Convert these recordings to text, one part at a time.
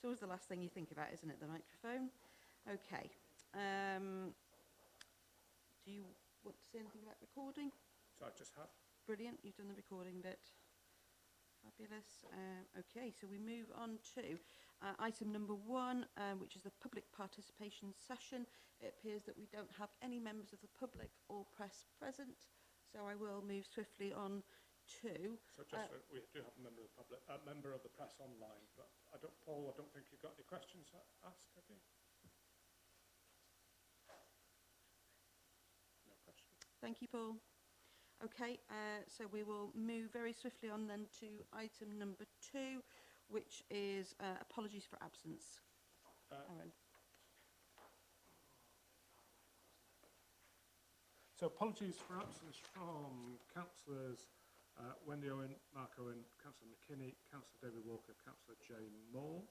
It's always the last thing you think about, isn't it, the microphone? Okay. Do you want to say anything about recording? So I just have. Brilliant, you've done the recording bit. Fabulous. Okay, so we move on to item number 1, which is the public participation session. It appears that we don't have any members of the public or press present, so I will move swiftly on to... So just we do have a member of the public, a member of the press online, but Paul, I don't think you've got any questions to ask, have you? No questions. Thank you, Paul. Okay, so we will move very swiftly on then to item number 2, which is apologies for absence. Aaron. So apologies for absence from councillors Wendy Owen, Mark Owen, Councillor McKinney, Councillor David Walker, Councillor Jane Moore.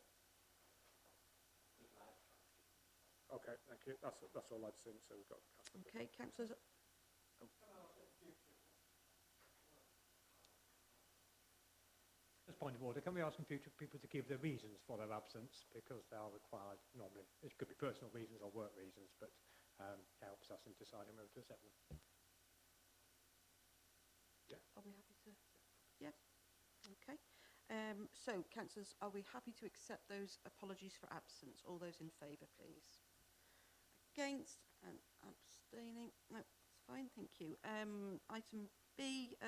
Okay, thank you. That's all I'd seen. So we've got. Okay, councillors. As point of order, can we ask future people to give their reasons for their absence, because they are required normally? It could be personal reasons or work reasons, but helps us in deciding whether to accept them. Yeah. Are we happy to? Yeah. Okay. So, councillors, are we happy to accept those apologies for absence? All those in favour, please. Against and abstaining? No, that's fine, thank you. Item B,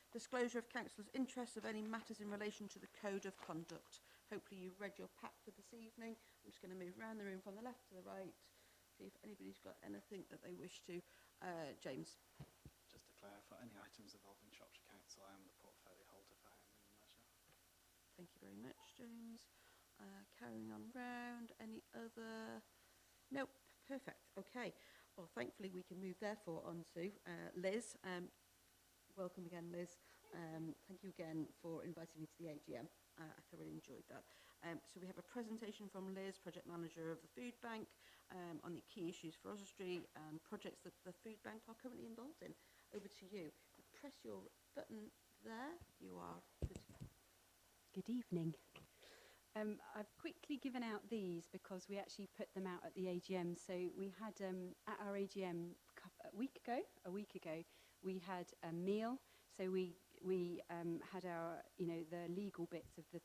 disclosure of councillors' interests of any matters in relation to the Code of Conduct. Hopefully you've read your pack for this evening. I'm just going to move around the room from the left to the right, see if anybody's got anything that they wish to. James. Just to clarify, any items involving Shropshire Council, I am the portfolio holder for Home and Leisure. Thank you very much, James. Carrying on round, any other? Nope, perfect. Okay. Well, thankfully we can move therefore on to Liz. Welcome again, Liz. Thank you again for inviting me to the AGM. I thoroughly enjoyed that. So we have a presentation from Liz, Project Manager of the Food Bank, on the key issues for Oswestry and projects that the Food Bank are currently involved in. Over to you. Press your button there. You are good to go. Good evening. I've quickly given out these because we actually put them out at the AGM. So we had at our AGM a week ago, we had a meal. So we had our, the legal bits of the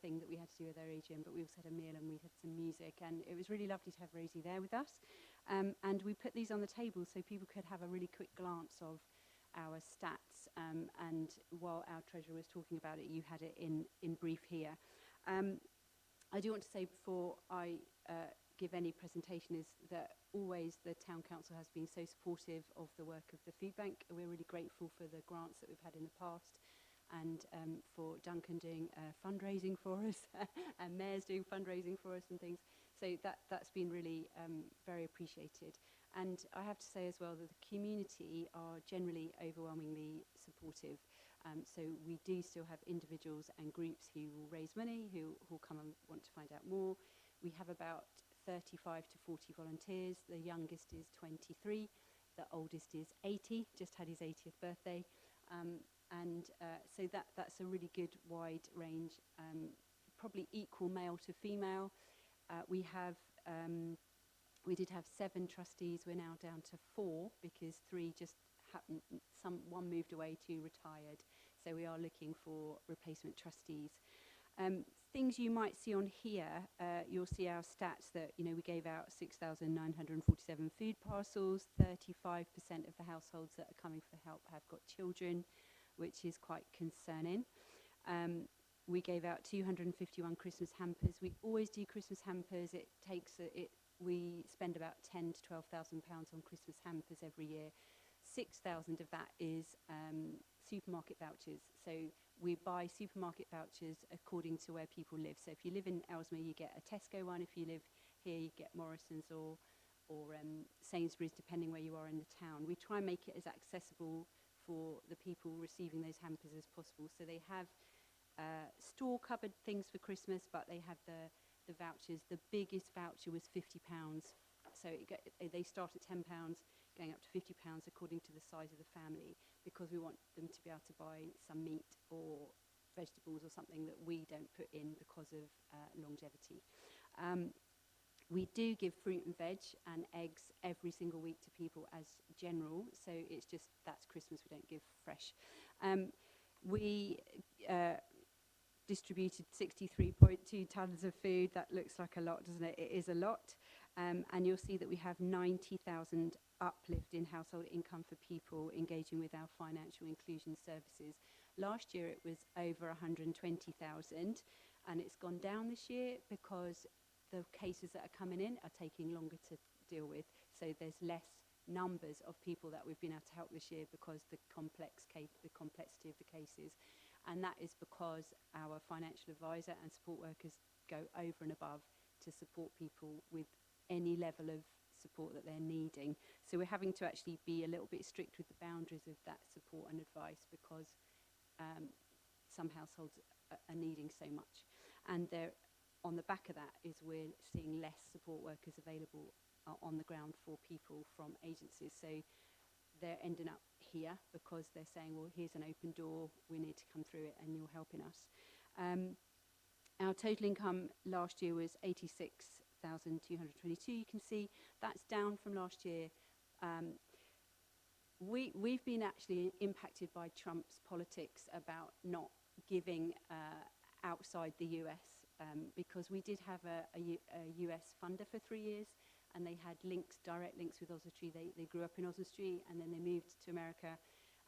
thing that we had to do with our AGM, but we also had a meal and we had some music, and it was really lovely to have Rosie there with us. And we put these on the table so people could have a really quick glance of our stats, and while our treasurer was talking about it, you had it in brief here. I do want to say before I give any presentation is that always the Town Council has been so supportive of the work of the Food Bank. We're really grateful for the grants that we've had in the past, and for Duncan doing fundraising for us and Mayor's doing fundraising for us and things. So that's been really very appreciated. And I have to say as well that the community are generally overwhelmingly supportive. So we do still have individuals and groups who will raise money, who will come and want to find out more. We have about 35 to 40 volunteers. The youngest is 23. The oldest is 80, just had his 80th birthday. So that's a really good wide range, probably equal male to female. We did have 7 trustees. We're now down to 4 because 3 just happened. One moved away, 2 retired. So we are looking for replacement trustees. Things you might see on here, you'll see our stats that, we gave out 6,947 food parcels. 35% of the households that are coming for help have got children, which is quite concerning. We gave out 251 Christmas hampers. We always do Christmas hampers. We spend about £10,000 to £12,000 on Christmas hampers every year. 6,000 of that is supermarket vouchers. So we buy supermarket vouchers according to where people live. So if you live in Ellesmere, you get a Tesco one. If you live here, you get Morrison's or Sainsbury's, depending where you are in the town. We try and make it as accessible for the people receiving those hampers as possible. So they have store cupboard things for Christmas, but they have the vouchers. The biggest voucher was £50. So they start at £10, going up to £50 according to the size of the family, because we want them to be able to buy some meat or vegetables or something that we don't put in because of longevity. We do give fruit and veg and eggs every single week to people as general, so it's just that's Christmas, we don't give fresh. We distributed 63.2 tonnes of food. That looks like a lot, doesn't it? It is a lot. And you'll see that we have 90,000 uplift in household income for people engaging with our financial inclusion services. Last year it was over 120,000, and it's gone down this year because the cases that are coming in are taking longer to deal with. So there's less numbers of people that we've been able to help this year because the complexity of the cases. And that is because our financial advisor and support workers go over and above to support people with any level of support that they're needing. So we're having to actually be a little bit strict with the boundaries of that support and advice because some households are needing so much. And on the back of that is we're seeing less support workers available on the ground for people from agencies. So they're ending up here because they're saying, well, here's an open door, we need to come through it and you're helping us. Our total income last year was 86,222. You can see that's down from last year. We've been actually impacted by Trump's politics about not giving outside the US because we did have a US funder for 3 years, and they had direct links with Oswestry. They grew up in Oswestry, and then they moved to America,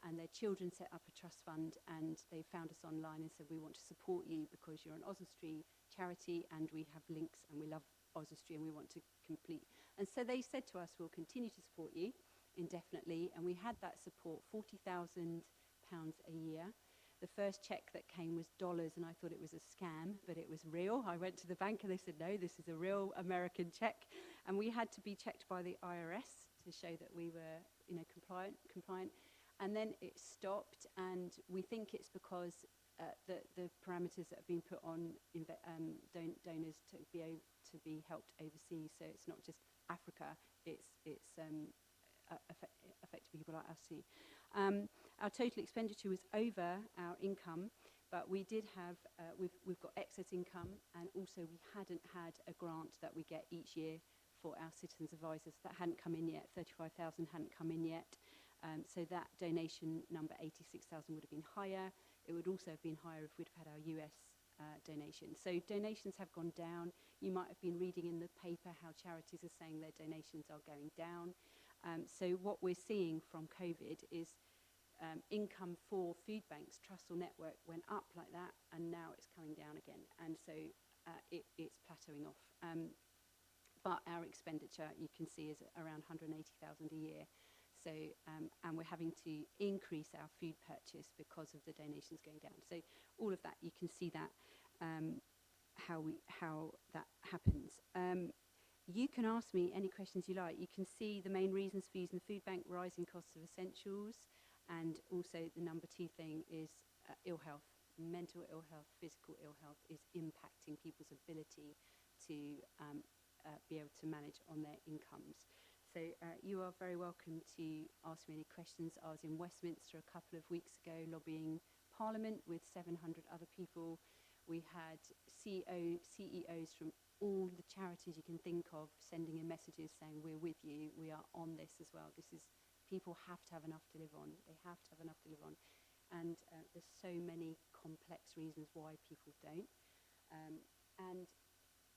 and their children set up a trust fund, and they found us online and said, we want to support you because you're an Oswestry charity, and we have links, and we love Oswestry, and we want to complete. And so they said to us, we'll continue to support you indefinitely, and we had that support, £40,000 a year. The first check that came was dollars, and I thought it was a scam, but it was real. I went to the bank and they said, no, this is a real American check. And we had to be checked by the IRS to show that we were, compliant. And then it stopped, and we think it's because the parameters that have been put on donors to be helped overseas. So it's not just Africa; it's affecting people like us too. Our total expenditure was over our income, but we did have, we've got excess income, and also we hadn't had a grant that we get each year for our citizens advisors. That hadn't come in yet, 35,000 hadn't come in yet. So that donation number, 86,000, would have been higher. It would also have been higher if we'd have had our US donation. So donations have gone down. You might have been reading in the paper how charities are saying their donations are going down. So what we're seeing from COVID is income for food banks, Trussell Network went up like that, and now it's coming down again. And so it's plateauing off. But our expenditure, you can see, is around 180,000 a year. So, and we're having to increase our food purchase because of the donations going down. So all of that, you can see that, how that happens. You can ask me any questions you like. You can see the main reasons for using the food bank: rising costs of essentials, and also the number 2 thing is ill health. Mental ill health, physical ill health is impacting people's ability to be able to manage on their incomes. So you are very welcome to ask me any questions. I was in Westminster a couple of weeks ago lobbying Parliament with 700 other people. We had CEOs from all the charities you can think of sending in messages saying, we're with you, we are on this as well. People have to have enough to live on. They have to have enough to live on. And there's so many complex reasons why people don't. And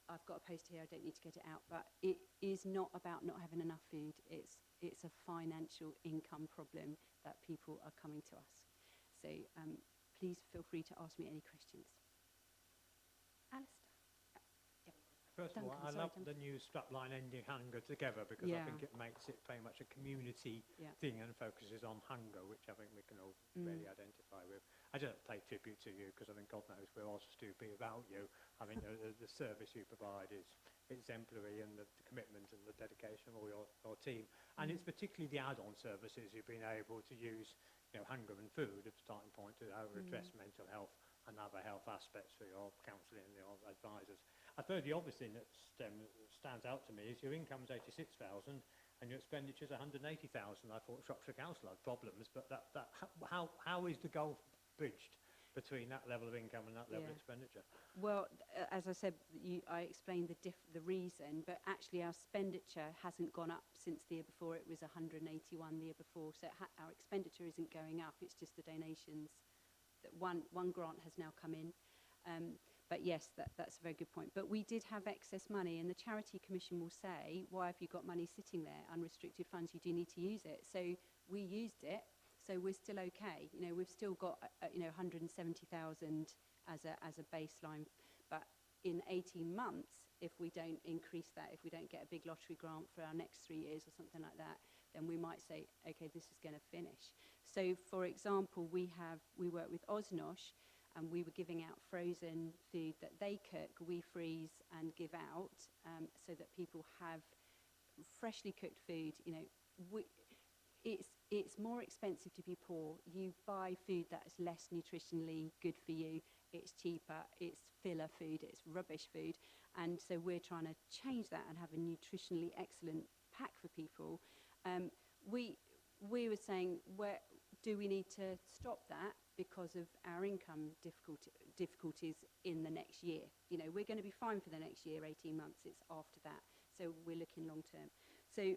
I've got a post here, I don't need to get it out, but it is not about not having enough food. It's a financial income problem that people are coming to us. So please feel free to ask me any questions. Alistair. First of all, I love the new strapline ending hunger together, because I think it makes it very much a community thing and focuses on hunger, which I think we can all really identify with. I just pay tribute to you because I think God knows we're all to be about you. I think the service you provide is exemplary, and the commitment and the dedication of all your team. And it's particularly the add-on services you've been able to use, hunger and food as a starting point to address mental health and other health aspects for your counselling and your advisors. I suppose the obvious thing that stands out to me is your income's 86,000 and your expenditure's 180,000. I thought Shropshire Council had problems, but how is the goal bridged? between that level of income and that level of Yeah. expenditure. Well, as I said, I explained the reason, but actually our expenditure hasn't gone up since the year before. It was 181 the year before, so our expenditure isn't going up. It's just the donations. That one grant has now come in. But yes, that's a very good point. But we did have excess money, and the Charity Commission will say, why have you got money sitting there, unrestricted funds? You do need to use it. So we used it, so we're still okay. You know, we've still got, 170,000 as a baseline. But in 18 months, if we don't increase that, if we don't get a big lottery grant for our next 3 years or something like that, then we might say, okay, this is going to finish. So, for example, we work with Osnosh, and we were giving out frozen food that they cook, we freeze and give out, so that people have freshly cooked food. You know, it's more expensive to be poor. You buy food that is less nutritionally good for you. It's cheaper. It's filler food. It's rubbish food, and so we're trying to change that and have a nutritionally excellent pack for people. We were saying, where do we need to stop that because of our income difficulties in the next year? You know, we're going to be fine for the next year, 18 months. It's after that, so we're looking long term. So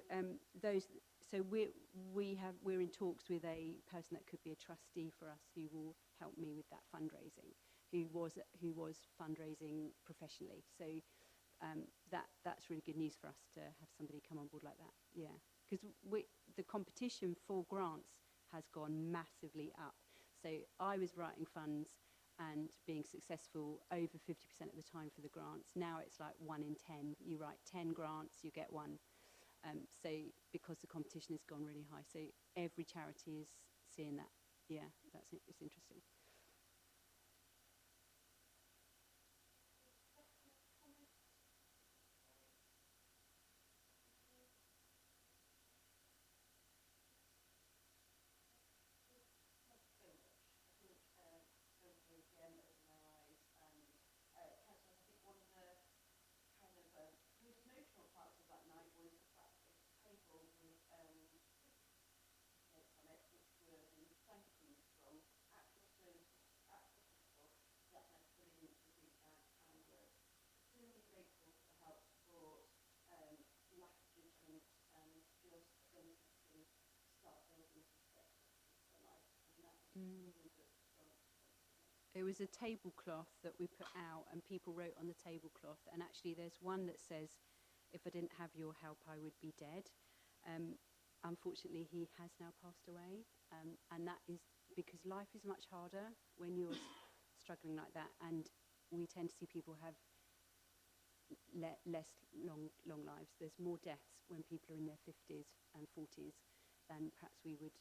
we're in talks with a person that could be a trustee for us, who will help me with that fundraising, who was fundraising professionally. So that's really good news for us to have somebody come on board like that. Yeah, because the competition for grants has gone massively up. So I was writing funds and being successful over 50% of the time for the grants. Now it's like 1 in 10. You write 10 grants, you get 1. So because the competition has gone really high, so every charity is seeing that. Yeah, it's interesting. It was a tablecloth that we put out, and people wrote on the tablecloth, and actually there's one that says, if I didn't have your help, I would be dead. Unfortunately, he has now passed away, and that is because life is much harder when you're struggling like that, and we tend to see people have less long lives. There's more deaths when people are in their 50s and 40s than perhaps we would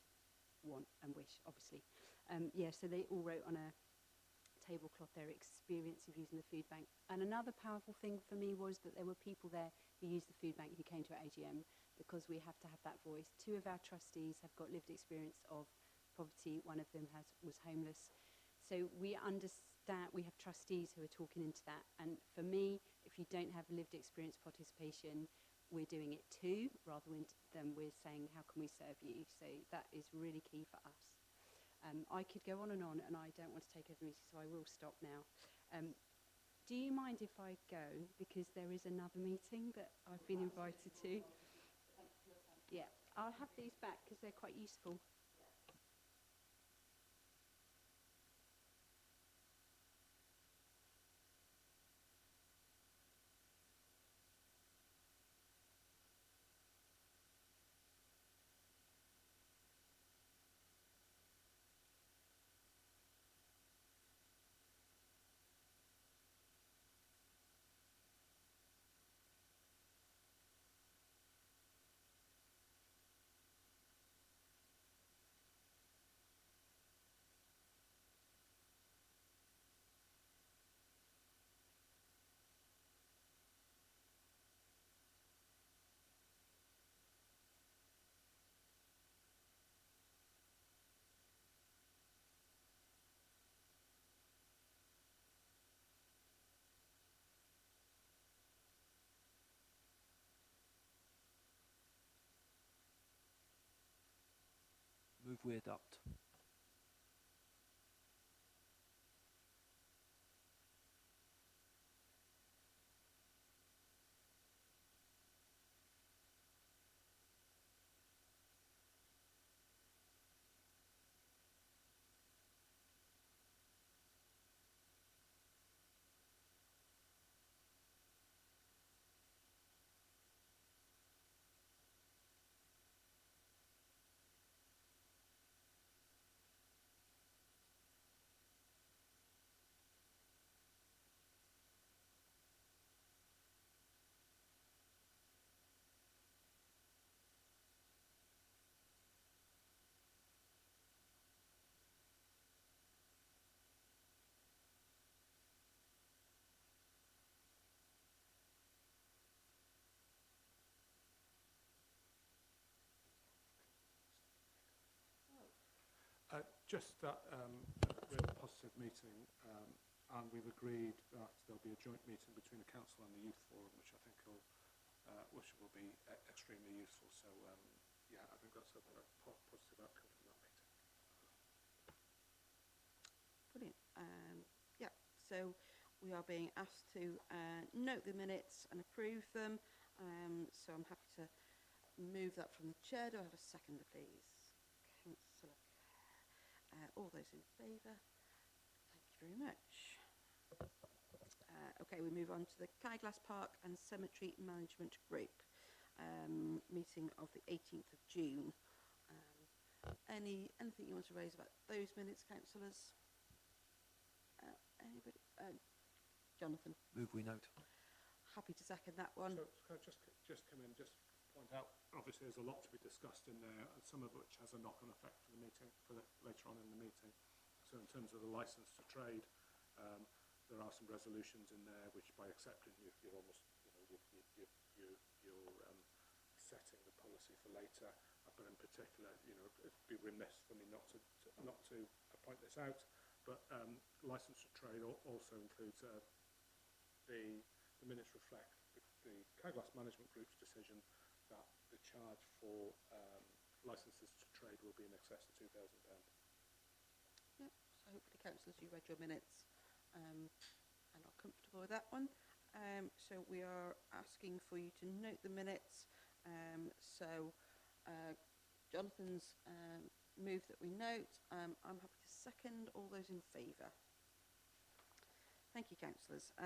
want and wish, obviously. Yeah, so they all wrote on a tablecloth their experience of using the food bank. And another powerful thing for me was that there were people there who used the food bank who came to our AGM, because we have to have that voice. 2 of our trustees have got lived experience of poverty. One of them was homeless. So we understand, we have trustees who are talking into that. And for me, if you don't have lived experience participation, we're doing it too, rather than we're saying, how can we serve you? So that is really key for us. I could go on, and I don't want to take over the meeting, so I will stop now. Do you mind if I go, because there is another meeting that I've been invited to? Yeah, I'll have these back because they're quite useful. Move we adopt. Just that a really positive meeting, and we've agreed that there'll be a joint meeting between the council and the youth forum, which I think will be extremely useful. So yeah, I think that's a positive outcome from that meeting. Brilliant. Yeah, so we are being asked to note the minutes and approve them. So I'm happy to move that from the chair. Do I have a seconder, please? Councillor Kerr. All those in favour? Thank you very much. Okay, we move on to the Cyglass Park and Cemetery Management Group meeting of the 18th of June. Anything you want to raise about those minutes, councillors? Anybody? Jonathan? Move we note. Happy to second that one. So can I just come in, just point out, obviously there's a lot to be discussed in there, and some of which has a knock-on effect for the meeting, later on in the meeting. So in terms of the licence to trade, there are some resolutions in there which, by accepting, you're almost, you're setting the policy for later. But in particular, it'd be remiss for me not to point this out. But licence to trade also includes the minutes reflect the Cyglass Management Group's decision that the charge for licences to trade will be in excess of £2,000. Yep. So hopefully, councillors, you read your minutes and are comfortable with that one. So we are asking for you to note the minutes. Jonathan's move that we note. I'm happy to second. All those in favour? Thank you, councillors.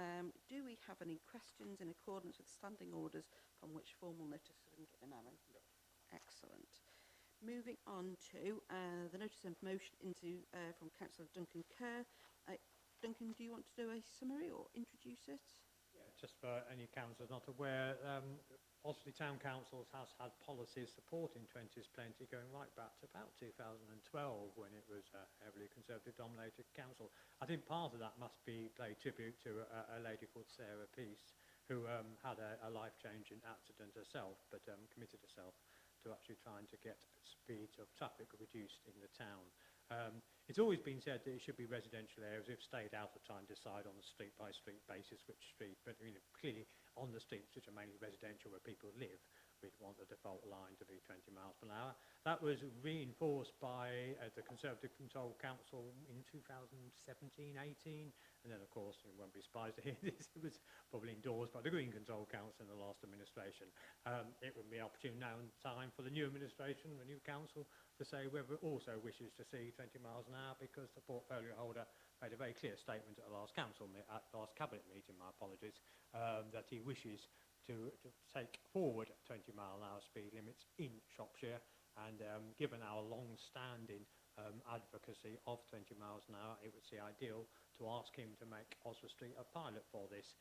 Do we have any questions in accordance with standing orders from which formal notice has been given, Aaron? No. Excellent. Moving on to the notice of motion from Councillor Duncan Kerr. Duncan, do you want to do a summary or introduce it? Yeah, just for any councillors not aware, Oswestry Town Council has had policies supporting 20's Plenty going right back to about 2012 when it was a heavily Conservative dominated council. I think part of that must be pay tribute to a lady called Sarah Peace, who had a life-changing accident herself, but committed herself to actually trying to get speed of traffic reduced in the town. It's always been said that it should be residential areas. We've stayed out of trying to decide on a street-by-street basis which street, but clearly on the streets which are mainly residential where people live, we'd want the default line to be 20 miles per hour. That was reinforced by the Conservative Control Council in 2017-18, and then of course you won't be surprised to hear this, it was probably endorsed by the Green Control Council in the last administration. It would be opportune now and time for the new administration, the new council, to say whether it also wishes to see 20 miles an hour, because the portfolio holder made a very clear statement at the last last cabinet meeting, my apologies, that he wishes to take forward 20 mile an hour speed limits in Shropshire, and given our long-standing advocacy of 20 miles an hour, it would be ideal to ask him to make Oswestry a pilot for this.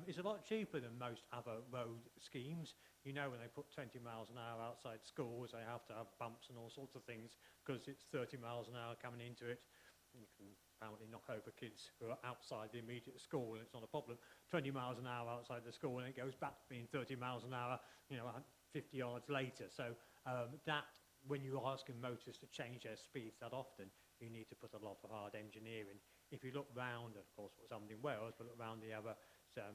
It's a lot cheaper than most other road schemes. You know, when they put 20 miles an hour outside schools, they have to have bumps and all sorts of things because it's 30 miles an hour coming into it. You can apparently knock over kids who are outside the immediate school, and it's not a problem. 20 miles an hour outside the school, and it goes back to being 30 miles an hour, 50 yards later. So that, when you're asking motorists to change their speeds that often, you need to put a lot of hard engineering. If you look round, of course what's happened in Wales, but look around the other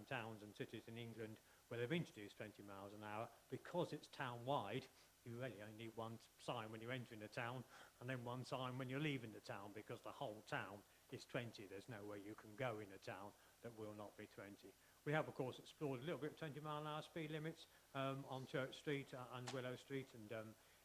towns and cities in England where they've introduced 20 miles an hour, because it's town-wide, you really only need one sign when you're entering the town and then one sign when you're leaving the town, because the whole town is 20. There's nowhere you can go in a town that will not be 20. We have, of course, explored a little bit of 20 mile an hour speed limits on Church Street and Willow Street, and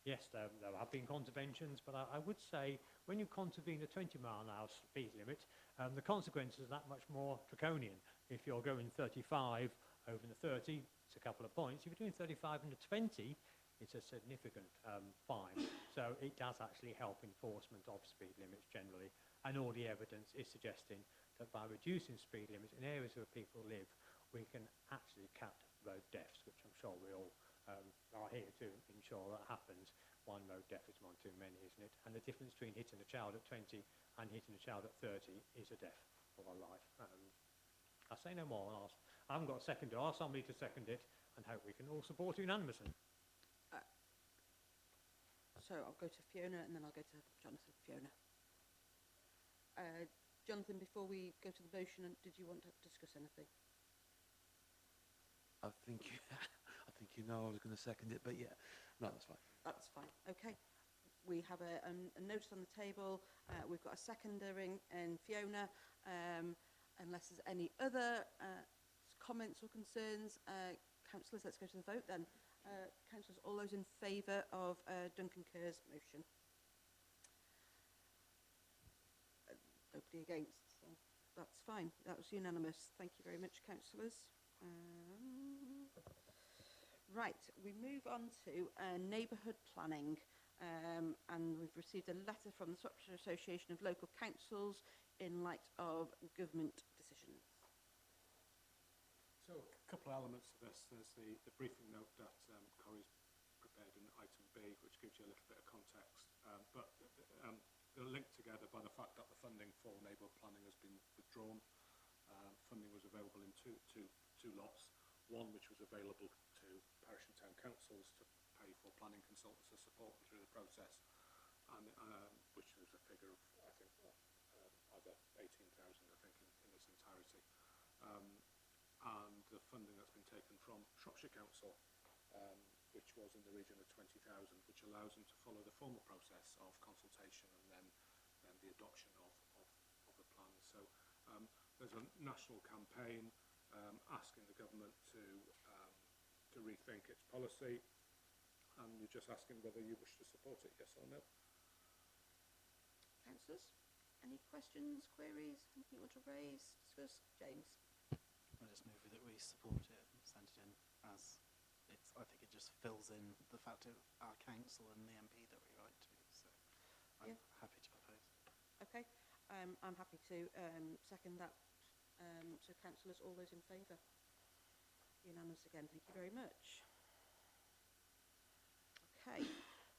yes, there have been contraventions, but I would say when you contravene a 20 mile an hour speed limit, the consequences are that much more draconian. If you're going 35 over the 30, it's a couple of points. If you're doing 35 and a 20, it's a significant fine. So it does actually help enforcement of speed limits generally, and all the evidence is suggesting that by reducing speed limits in areas where people live, we can actually cut road deaths, which I'm sure we all are here to ensure that happens. One road death is one too many, isn't it? And the difference between hitting a child at 20 and hitting a child at 30 is a death of a life. I'll say no more. I haven't got a second to ask somebody to second it, and hope we can all support it unanimously. So I'll go to Fiona and then I'll go to Jonathan. Fiona. Jonathan, before we go to the motion, did you want to discuss anything? I think I think you know I was going to second it, but yeah, no, that's fine. That's fine. Okay. We have a notice on the table. We've got a secondering in Fiona. Unless there's any other comments or concerns, councillors, let's go to the vote then. Councillors, all those in favour of Duncan Kerr's motion? Nobody against, so that's fine. That was unanimous. Thank you very much, councillors. Right, we move on to neighbourhood planning, and we've received a letter from the Shropshire Association of Local Councils in light of government decisions. So a couple of elements to this. There's the briefing note that Corey's prepared in item B, which gives you a little bit of context, but they're linked together by the fact that the funding for neighbourhood planning has been withdrawn. Funding was available in two lots. One which was available to parish and town councils to pay for planning consultants to support them through the process, and which was a figure of, I think, either 18,000, I think, in its entirety. And the funding that's been taken from Shropshire Council, which was in the region of 20,000, which allows them to follow the formal process of consultation and then the adoption of the plan. So there's a national campaign asking the government to rethink its policy, and you're just asking whether you wish to support it, yes or no. Councillors, any questions, queries, anything you want to raise, discuss? James? I just move that we support it and send it in as it's. I think it just fills in the fact of our council and the MP that we write to. So I'm happy to propose. Okay, I'm happy to second that. So councillors, all those in favour? Unanimous again, thank you very much. Okay,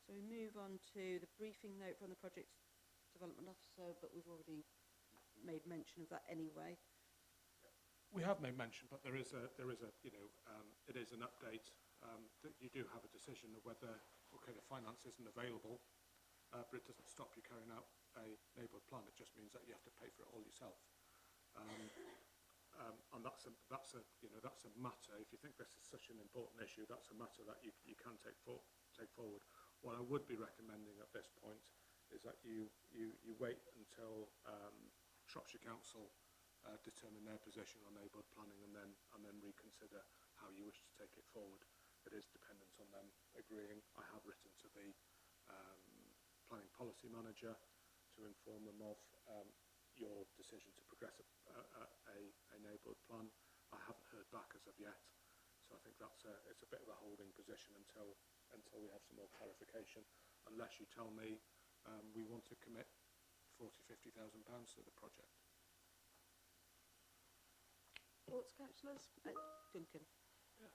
so we move on to the briefing note from the Project Development Officer, but we've already made mention of that anyway. We have made mention, but there is a it is an update that you do have a decision of whether, okay, the finance isn't available, but it doesn't stop you carrying out a neighbourhood plan. It just means that you have to pay for it all yourself. And that's a matter. If you think this is such an important issue, that's a matter that you can take forward. What I would be recommending at this point is that you wait until Shropshire Council determine their position on neighbourhood planning, and then reconsider how you wish to take it forward. It is dependent on them agreeing. I have written to the planning policy manager to inform them of your decision to progress a neighbourhood plan. I haven't heard back as of yet, so I think it's a bit of a holding position until we have some more clarification. Unless you tell me we want to commit £40,000–50,000 to the project. Thoughts, councillors? Duncan?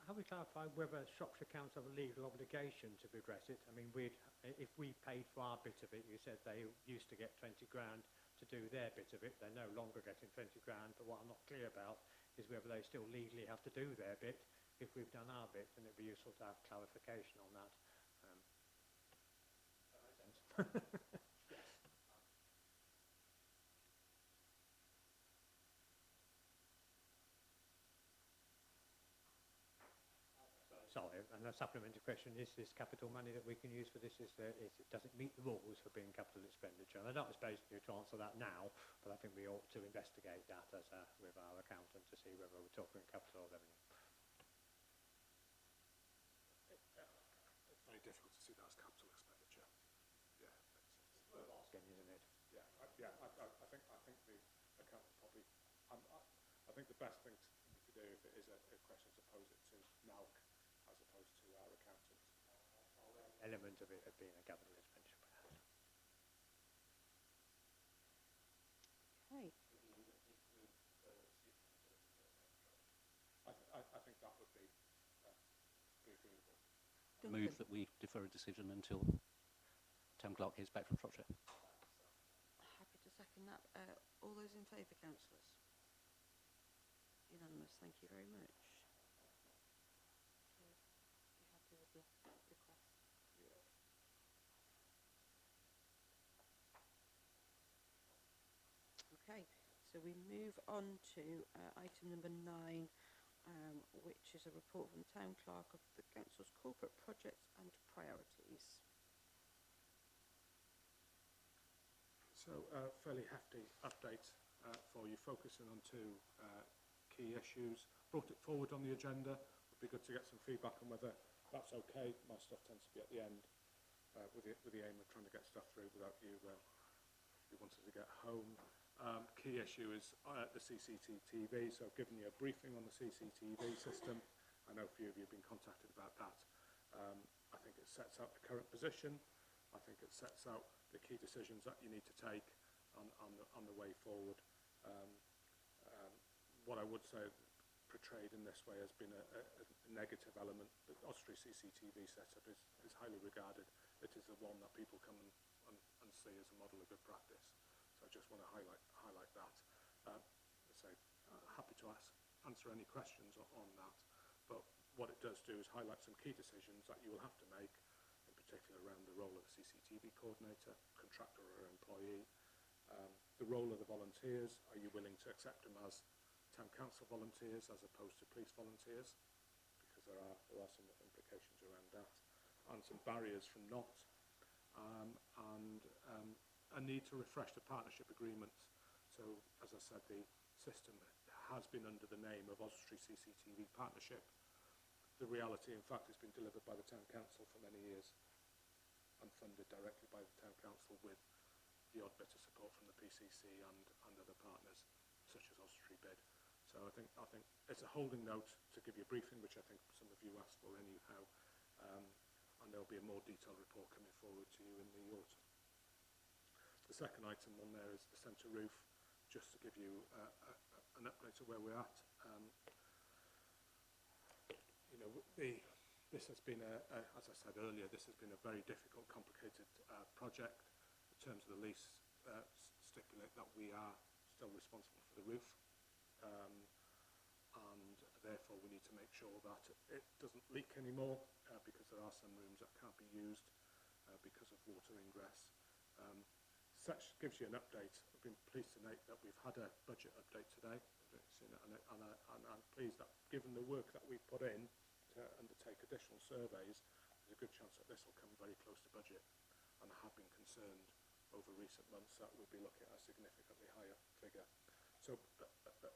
Have we clarified whether Shropshire Council have a legal obligation to progress it? I mean, if we paid for our bit of it, you said they used to get 20 grand to do their bit of it. They're no longer getting 20 grand, but what I'm not clear about is whether they still legally have to do their bit if we've done our bit, and it'd be useful to have clarification on that. That makes sense. Sorry, and a supplementary question, is this capital money that we can use for this, does it meet the rules for being capital expenditure? And I don't expect you to answer that now, but I think we ought to investigate that with our accountant to see whether we're talking capital or revenue. It's very difficult to see that as capital expenditure. Yeah, It's worth asking, isn't it? Yeah, I think the accountant probably. I think the best thing to do, if it is a question, is to pose it to NALC as opposed to our accountant. Element of it being a capital expenditure, perhaps. Okay. I think that would be agreeable. Duncan? Move that we defer a decision until Town Clerk hears back from Shropshire. Happy to second that. All those in favour, councillors? Unanimous, thank you very much. So, you happy with the request? so we move on to item number 9, which is a report from the Town Clerk of the Council's corporate projects and priorities. So, fairly hefty update for you, focusing on 2 key issues. Brought it forward on the agenda. Would be good to get some feedback on whether that's okay. My stuff tends to be at the end, with the aim of trying to get stuff through without you wanting to get home. Key issue is the CCTV. So I've given you a briefing on the CCTV system. I know a few of you have been contacted about that. I think it sets out the current position. I think it sets out the key decisions that you need to take on the way forward. What I would say, portrayed in this way, has been a negative element. The Osprey CCTV setup is highly regarded. It is the one that people come and see as a model of good practice. So I just want to highlight that. Happy to answer any questions on that. But what it does do is highlight some key decisions that you will have to make, in particular around the role of the CCTV coordinator, contractor or employee, the role of the volunteers. Are you willing to accept them as Town Council volunteers as opposed to police volunteers? Because there are some implications around that, and some barriers from not, and a need to refresh the partnership agreements. So, as I said, the system has been under the name of Oswestry CCTV Partnership. The reality, in fact, has been delivered by the Town Council for many years and funded directly by the Town Council, with the odd bit of support from the PCC and other partners, such as Oswestry Bid. So I think it's a holding note to give you a briefing, which I think some of you asked for anyhow, and there'll be a more detailed report coming forward to you in the autumn. The second item on there is the centre roof, just to give you an update of where we're at. This has been, as I said earlier, this has been a very difficult, complicated project. In terms of the lease, stipulate that we are still responsible for the roof. And therefore we need to make sure that it doesn't leak anymore, because there are some rooms that can't be used because of water ingress. Such gives you an update. I've been pleased to note that we've had a budget update today. And I'm pleased that, given the work that we've put in to undertake additional surveys, there's a good chance that this will come very close to budget. And I have been concerned over recent months that we'll be looking at a significantly higher figure. So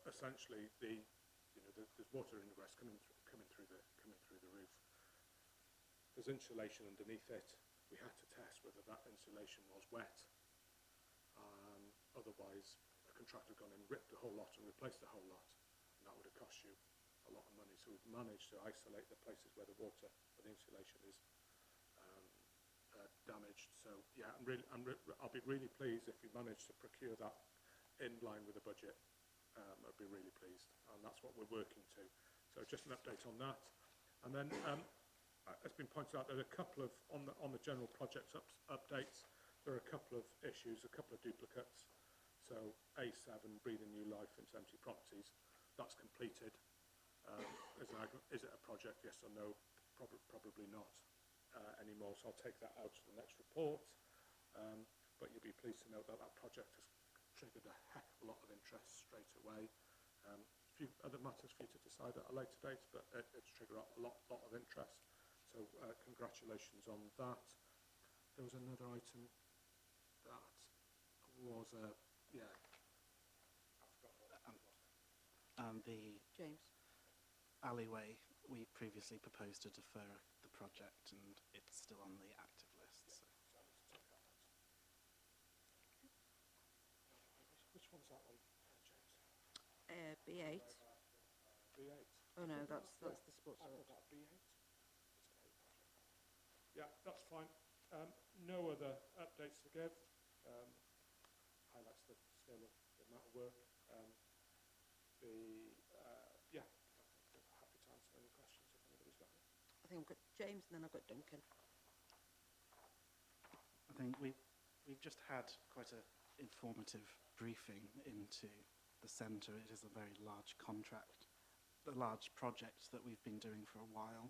essentially, there's water ingress coming through the roof. There's insulation underneath it. We had to test whether that insulation was wet. Otherwise, a contractor had gone in, ripped the whole lot and replaced the whole lot, and that would have cost you a lot of money. So we've managed to isolate the places where the water or the insulation is damaged. So yeah, I'll be really pleased if we manage to procure that in line with the budget. I'd be really pleased, and that's what we're working to. So just an update on that. And then, it's been pointed out, there are a couple of, on the general projects updates, there are a couple of issues, a couple of duplicates. So A7, breathing new life into empty properties, that's completed. Is it a project, yes or no? Probably not anymore, so I'll take that out to the next report. But you'll be pleased to know that that project has triggered a heck of a lot of interest straight away. A few other matters for you to decide at a later date, but it's triggered up a lot of interest. So congratulations on that. There was another item that was yeah. I forgot what it was. The James. alleyway, we previously proposed to defer the project, and it's still on the active list. So. So I need to take that out. Which one's that one, James? B8. B8. Oh no, that's the sports I hall. thought that B8. It's an A project. Yeah, that's fine. No other updates to give. Highlights the scale of the amount of work. Yeah, I'm happy to answer any questions if anybody's got any. I think I've got James and then I've got Duncan. I think we've just had quite an informative briefing into the centre. It is a very large contract, a large project that we've been doing for a while.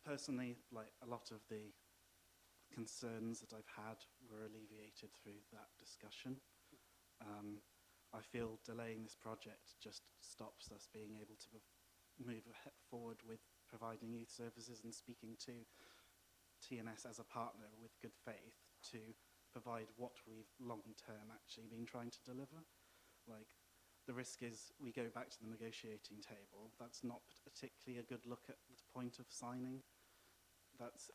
Personally, like a lot of the concerns that I've had were alleviated through that discussion. I feel delaying this project just stops us being able to move forward with providing youth services and speaking to TNS as a partner with good faith to provide what we've long-term actually been trying to deliver. Like, the risk is we go back to the negotiating table. That's not particularly a good look at the point of signing.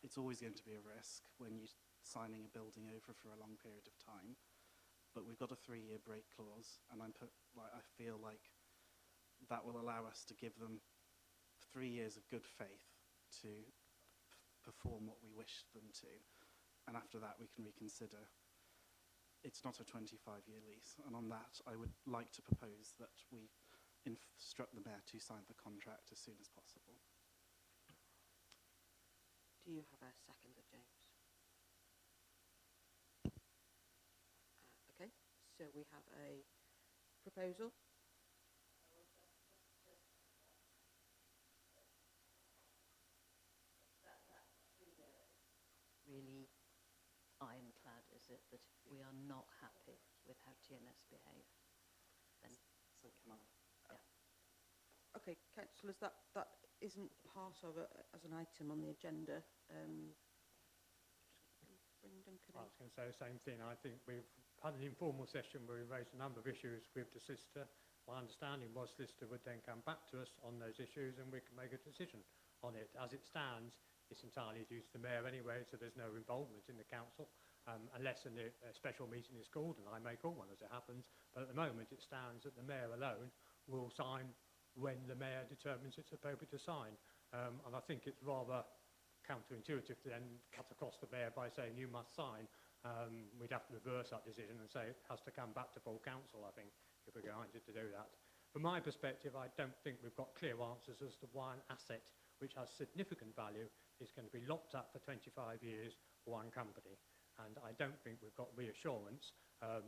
It's always going to be a risk when you're signing a building over for a long period of time. But we've got a 3-year break clause, and I feel like that will allow us to give them 3 years of good faith to perform what we wish them to, and after that we can reconsider. It's not a 25-year lease, and on that I would like to propose that we instruct the mayor to sign the contract as soon as possible. Do you have a seconder, James? Okay, so we have a proposal. Really ironclad, is it, that we are not happy with how TNS behave? Then, So can I? Okay, councillors, that isn't part of it as an item on the agenda. Bring Duncan I in. was going to say the same thing. I think we've had an informal session where we raised a number of issues with the solicitor. My understanding was the solicitor would then come back to us on those issues and we can make a decision on it. As it stands, it's entirely due to the mayor anyway, so there's no involvement in the council, unless a special meeting is called, and I may call one as it happens. But at the moment, it stands that the mayor alone will sign when the mayor determines it's appropriate to sign. And I think it's rather counterintuitive to then cut across the mayor by saying you must sign. We'd have to reverse that decision and say it has to come back to full council, I think, if we're going to do that. From my perspective, I don't think we've got clear answers as to why an asset which has significant value is going to be locked up for 25 years for one company. And I don't think we've got reassurance,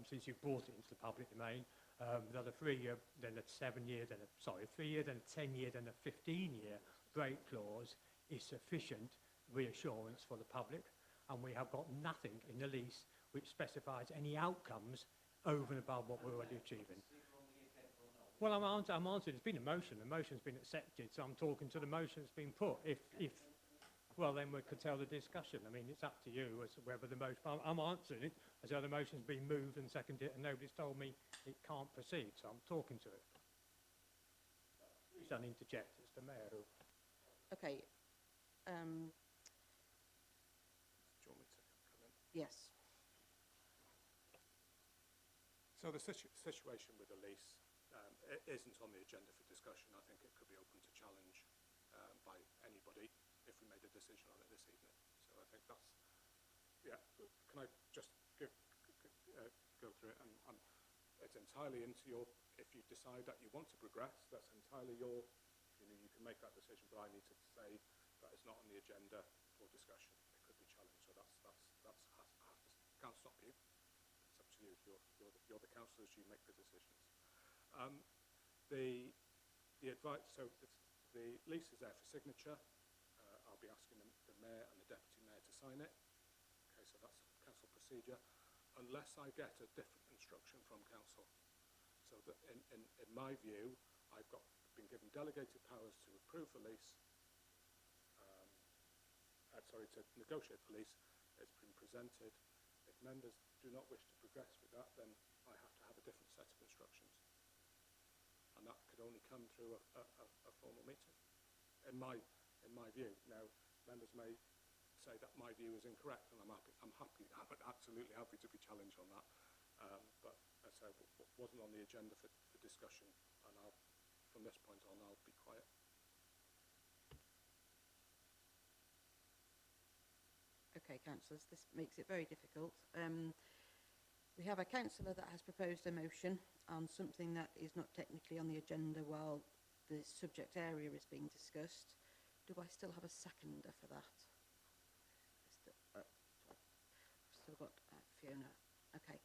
since you've brought it into the public domain, that a 3-year, then a 7-year, then a 3-year, then a 10-year, then a 15-year break clause is sufficient reassurance for the public. And we have got nothing in the lease which specifies any outcomes over and above what we're already achieving. Well, I'm answering. It's been a motion. The motion's been accepted, so I'm talking to the motion that's been put. Well, then we could tell the discussion. I mean, it's up to you as to whether the motion... I'm answering it as though the motion's been moved and seconded and nobody's told me it can't proceed, so I'm talking to it. Please don't interject. It's the mayor who... Okay. Do you want me to come in? Yes. So the situation with the lease it isn't on the agenda for discussion. I think it could be open to challenge by anybody if we made a decision on it this evening. So I think that's, yeah, can I just go through it? And it's entirely into your, if you decide that you want to progress, that's entirely your, you can make that decision, but I need to say that it's not on the agenda for discussion. It could be challenged. So I can't stop you. It's up to you. You're the councillors, you make the decisions. The advice, so the lease is there for signature. I'll be asking the mayor and the deputy mayor to sign it. Okay, so that's council procedure, unless I get a different instruction from council. So that in my view, I've been given delegated powers to approve the lease. To negotiate the lease. It's been presented. If members do not wish to progress with that, then I have to have a different set of instructions. And that could only come through a formal meeting, in my view. Now, members may say that my view is incorrect, and I'm absolutely happy to be challenged on that. But as I said, it wasn't on the agenda for discussion, and from this point on, I'll be quiet. Okay, councillors, this makes it very difficult. We have a councillor that has proposed a motion on something that is not technically on the agenda while the subject area is being discussed. Do I still have a seconder for that? Sorry. I've still got Fiona. Okay.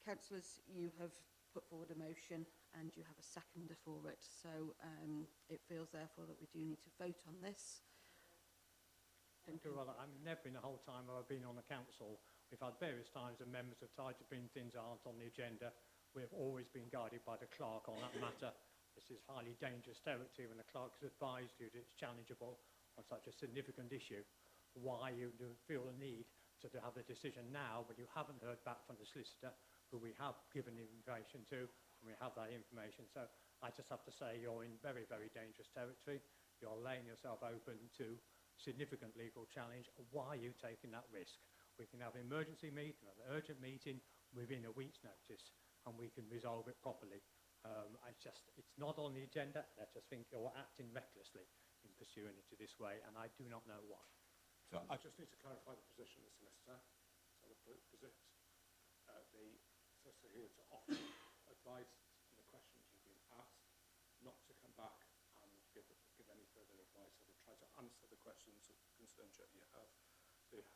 Councillors, you have put forward a motion and you have a seconder for it. So it feels, therefore, that we do need to vote on this. Well, I've never in the whole time I've been on the council We've had various times when members have tried to bring things that aren't on the agenda. We've always been guided by the clerk on that matter. This is highly dangerous territory when the clerk has advised you that it's challengeable on such a significant issue. Why you do feel the need to have the decision now when you haven't heard back from the solicitor, who we have given information to, and we have that information. So I just have to say you're in very, very dangerous territory. You're laying yourself open to significant legal challenge. Why are you taking that risk? We can have an emergency meeting, an urgent meeting within a week's notice, and we can resolve it properly. It's not on the agenda, and I just think you're acting recklessly in pursuing it this way, and I do not know why. So I just need to clarify the position of the solicitor. So the solicitor here to offer advice on the questions you've been asked, not to come back and give any further advice or to try to answer the questions or concerns that you have.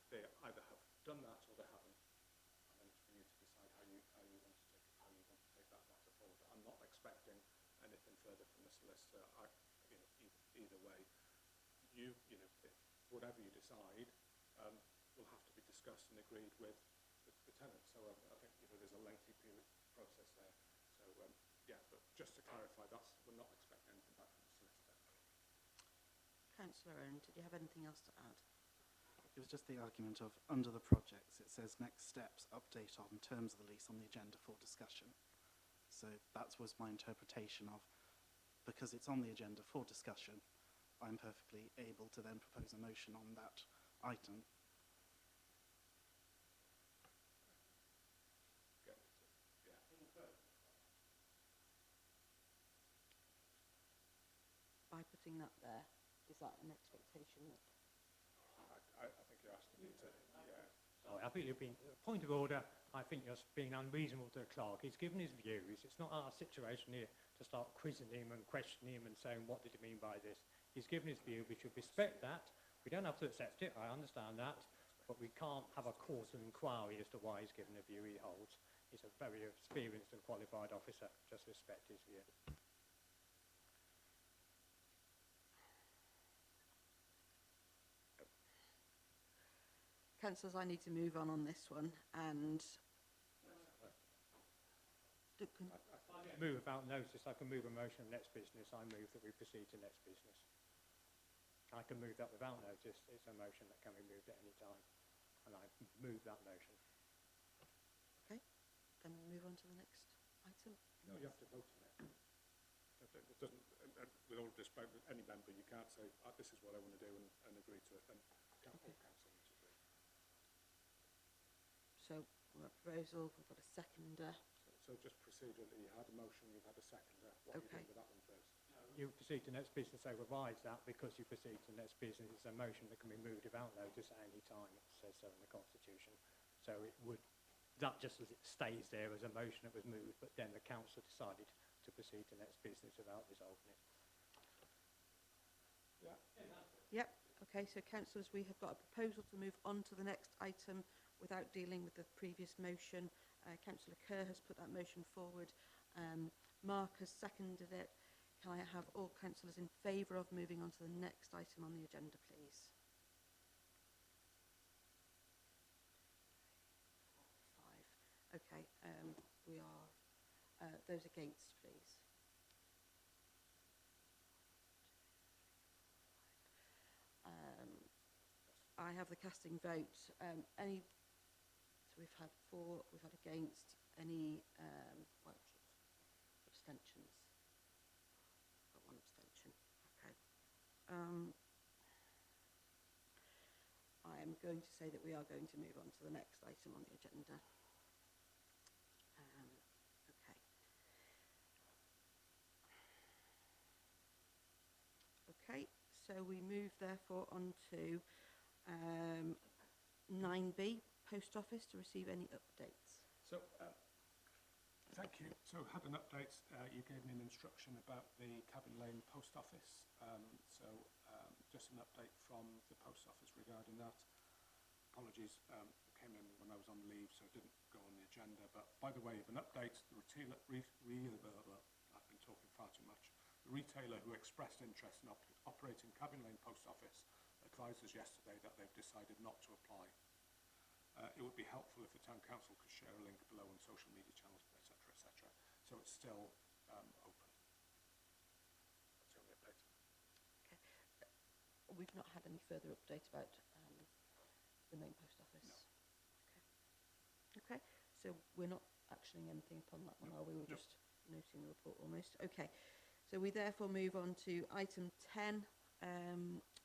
They either have done that or they haven't, and then it's for you to decide how you want to take that matter forward. I'm not expecting anything further from the solicitor. Either way, whatever you decide will have to be discussed and agreed with the tenant. So I think there's a lengthy process there. So yeah, but just to clarify, we're not expecting anything back from the solicitor. Councillor Owen, did you have anything else to add? It was just the argument of, under the projects, it says next steps, update on terms of the lease on the agenda for discussion. So that was my interpretation of, because it's on the agenda for discussion, I'm perfectly able to then propose a motion on that item. By putting that there, is that an expectation that... I think you're asking me to, yeah. Sorry, I think you've been, point of order, I think you're being unreasonable to the clerk. He's given his views. It's not our situation here to start quizzing him and questioning him and saying, what did he mean by this? He's given his view. We should respect that. We don't have to accept it. I understand that. But we can't have a course of inquiry as to why he's given the view he holds. He's a very experienced and qualified officer. Just respect his view. Councillors, I need to move on this one, and... Move without notice. I can move a motion of next business. I move that we proceed to next business. I can move that without notice. It's a motion that can be moved at any time, and I move that motion. Okay, then we'll move on to the next item. No, you have to vote on it. It doesn't, with all respect, with any member, you can't say, this is what I want to do and agree to it, then council needs to agree. So, we've got a proposal, we've got a seconder. So just procedurally, you had a motion, you've had a seconder. What are you doing with that one first? You proceed to next business overrides that because you proceed to next business. It's a motion that can be moved without notice at any time. It says so in the Constitution. So it would, that just as it stays there as a motion that was moved, but then the council decided to proceed to next business without resolving it. Yeah. Yep, okay, so councillors, we have got a proposal to move on to the next item without dealing with the previous motion. Councillor Kerr has put that motion forward. Mark has seconded it. Can I have all councillors in favour of moving on to the next item on the agenda, please? 5. Okay, we are... those against, please. I have the casting vote. So we've had 4, we've had against, any abstentions? Got 1 abstention, okay. I am going to say that we are going to move on to the next item on the agenda. Okay. Okay, so we move therefore on to 9B, Post Office, to receive any updates. So, thank you. So, had an update. You gave me an instruction about the Cabin Lane Post Office. Just an update from the Post Office regarding that. Apologies, it came in when I was on leave, so it didn't go on the agenda. But by the way, an update. The retailer, I've been talking far too much. The retailer who expressed interest in operating Cabin Lane Post Office advised us yesterday that they've decided not to apply. It would be helpful if the Town Council could share a link below on social media channels, etc., so it's still open. That's the only update. Okay. We've not had any further update about the main post office? No. Okay. Okay, so we're not actioning anything upon that one, are we? We're No. just noting the report almost. Okay, so we therefore move on to item 10,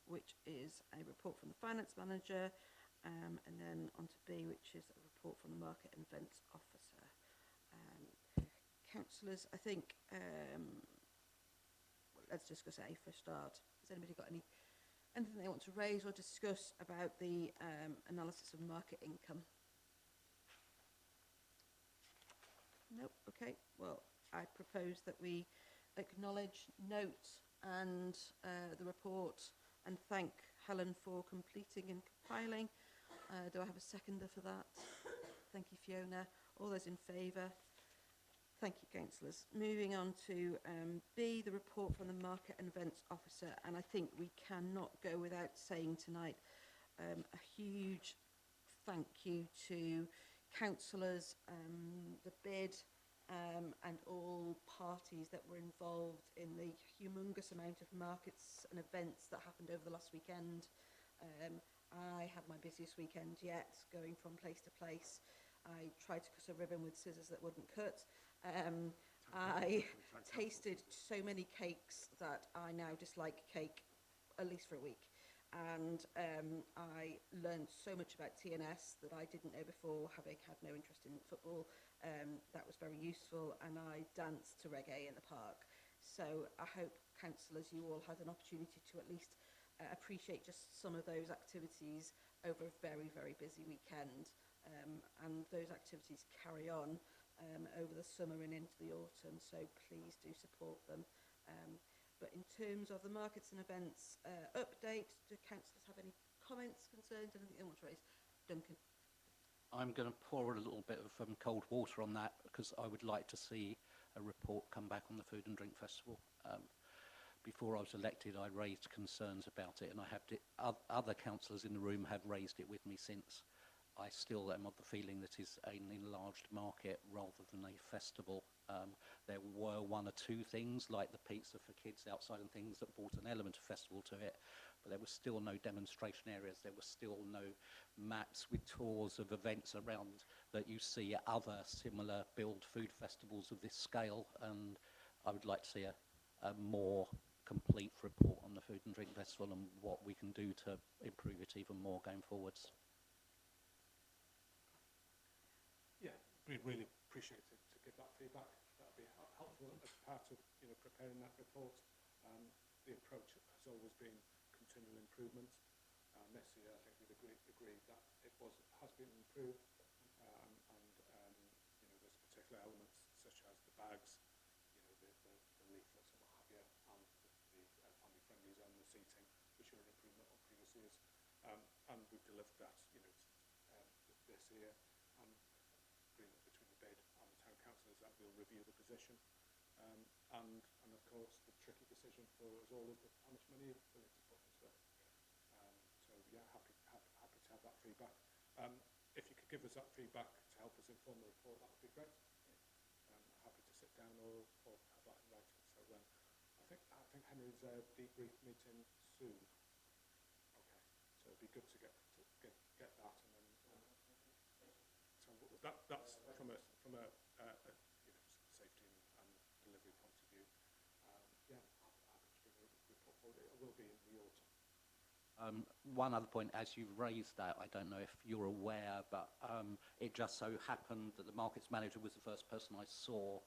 which is a report from the Finance Manager, and then on to B, which is a report from the Market and Events Officer. Councillors, I think, well, let's discuss A for a start. Has anybody got anything they want to raise or discuss about the analysis of market income? Nope. Okay, well, I propose that we acknowledge, note and the report and thank Helen for completing and compiling. Do I have a seconder for that? Thank you, Fiona. All those in favour? Thank you, councillors. Moving on to B, the report from the Market and Events Officer. And I think we cannot go without saying tonight a huge thank you to councillors, the bid, and all parties that were involved in the humongous amount of markets and events that happened over the last weekend. I had my busiest weekend yet, going from place to place. I tried to cut a ribbon with scissors that wouldn't cut. I tasted so many cakes that I now dislike cake, at least for a week. And I learned so much about TNS that I didn't know before, having had no interest in football. That was very useful, and I danced to reggae in the park. So I hope, councillors, you all had an opportunity to at least appreciate just some of those activities over a very, very busy weekend. And those activities carry on over the summer and into the autumn, so please do support them. But in terms of the markets and events update, do councillors have any comments, concerns, anything they want to raise? Duncan. I'm going to pour a little bit of cold water on that because I would like to see a report come back on the Food and Drink Festival. Before I was elected, I raised concerns about it, and I have other councillors in the room have raised it with me since. I still am of the feeling that it's an enlarged market rather than a festival. There were one or two things like the pizza for kids outside and things that brought an element of festival to it, but there was still no demonstration areas. There was still no maps with tours of events around that you see at other similar build food festivals of this scale, and I would like to see a more complete report on the Food and Drink Festival and what we can do to improve it even more going forwards. Yeah, we really appreciate it to give that feedback. That would be helpful as part of preparing that report. The approach has always been continual improvement. This year, I think we've agreed that it has been improved, and there's particular elements such as the bags, the leaflets and what have you, and the family-friendly zone, the seating, which are an improvement on previous years. And we've delivered that, this year. And agreement between the bid and the town council is that we'll review the position, and of course the tricky decision for us all is how much money we're willing to put into it. So yeah, happy to have that feedback. If you could give us that feedback to help us inform the report, that would be great. Happy to sit down or have that in writing. So I think Henry's debrief meeting soon. Okay, so it'd be good to get that, and then. So that's from a safety and delivery point of view. Yeah, happy to bring a report forward. It will be in the autumn. One other point, as you've raised that, I don't know if you're aware, but it just so happened that the markets manager was the first person I saw,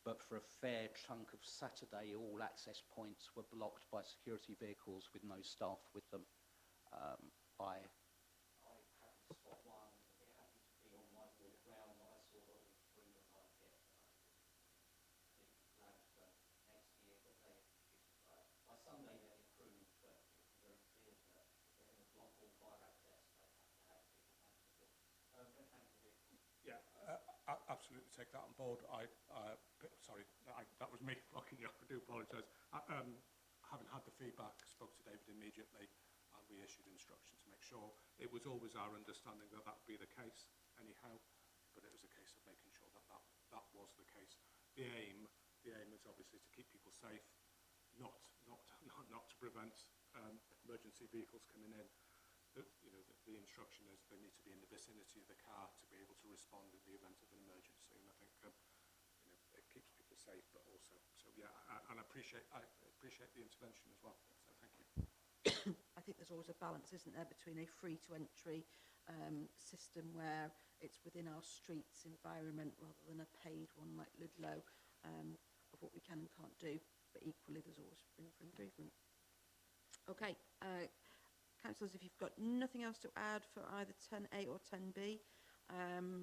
but for a fair chunk of Saturday, all access points were blocked by security vehicles with no staff with them. I happened to spot one. It happened to be on my walk round that I saw all through the market. I think planned for next year, but by Sunday they improved, but it was very clear that if they're going to block all fire access, they have to have people manageable. Yeah, absolutely take that on board. Sorry, that was me blocking you. I do apologise. Having had the feedback, spoke to David immediately, and we issued instructions to make sure. It was always our understanding that that would be the case anyhow, but it was a case of making sure that that was the case. The aim is obviously to keep people safe, not to prevent emergency vehicles coming in. The instruction is they need to be in the vicinity of the car to be able to respond in the event of an emergency, and I think it keeps people safe, but also, so yeah, and I appreciate the intervention as well, so thank you. I think there's always a balance, isn't there, between a free-to-entry system where it's within our streets environment rather than a paid one like Ludlow, of what we can and can't do, but equally there's always room for improvement. Okay, councillors, if you've got nothing else to add for either 10A or 10B,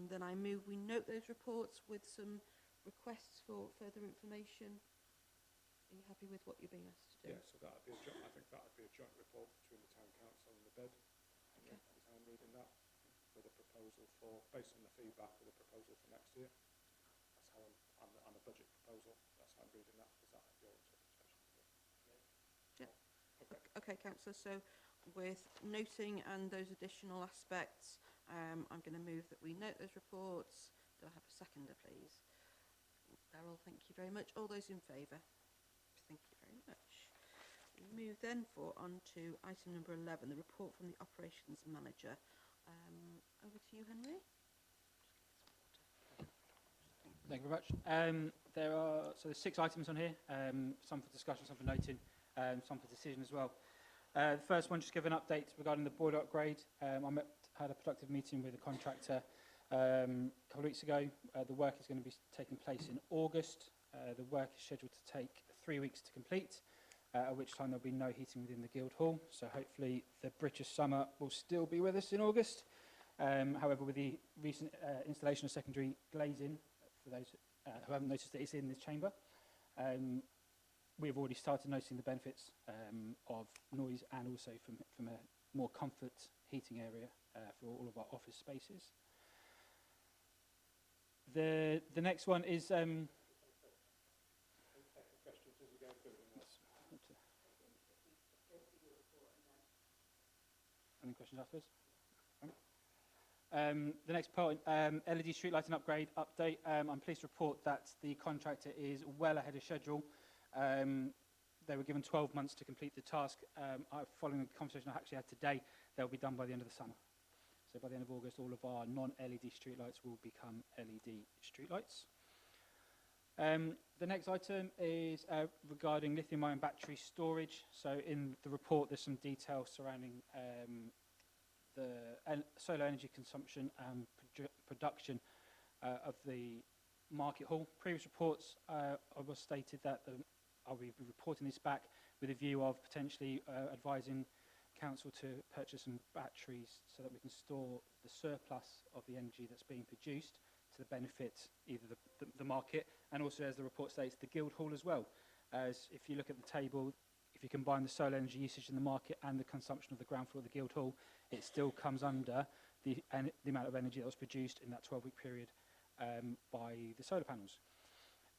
then I move we note those reports with some requests for further information. Are you happy with what you're being asked to do? Yeah, so I think that would be a joint report between the Town Council and the BID. Okay. Is how I'm reading that, with a proposal for, based on the feedback, with a proposal for next year. That's how and a budget proposal. That's how I'm reading that. Is that your interpretation? Yeah. Okay. Okay, councillor, so with noting and those additional aspects, I'm going to move that we note those reports. Do I have a seconder, please? Darryl, thank you very much. All those in favour? Thank you very much. We move then on to item number 11, the report from the operations manager. Over to you, Henry. Thank you very much. There's 6 items on here, some for discussion, some for noting, some for decision as well. The first one, just give an update regarding the boiler upgrade. Had a productive meeting with the contractor a couple of weeks ago. The work is going to be taking place in August. The work is scheduled to take 3 weeks to complete, at which time there'll be no heating within the Guildhall. So hopefully the British summer will still be with us in August. However, with the recent installation of secondary glazing, for those who haven't noticed that it's in this chamber, we've already started noticing the benefits of noise and also from a more comfort heating area for all of our office spaces. The next one is any questions afterwards? The next point, LED street lighting update. I'm pleased to report that the contractor is well ahead of schedule. They were given 12 months to complete the task. Following the conversation I actually had today, they'll be done by the end of the summer. So by the end of August, all of our non-LED streetlights will become LED streetlights. The next item is regarding lithium-ion battery storage. So in the report, there's some detail surrounding the solar energy consumption and production of the market hall. Previous reports, I was stated that I'll be reporting this back with a view of potentially advising council to purchase some batteries so that we can store the surplus of the energy that's being produced to the benefit either the market and also, as the report states, the Guildhall as well. As if you look at the table, if you combine the solar energy usage in the market and the consumption of the ground floor of the Guildhall, it still comes under the amount of energy that was produced in that 12-week period by the solar panels.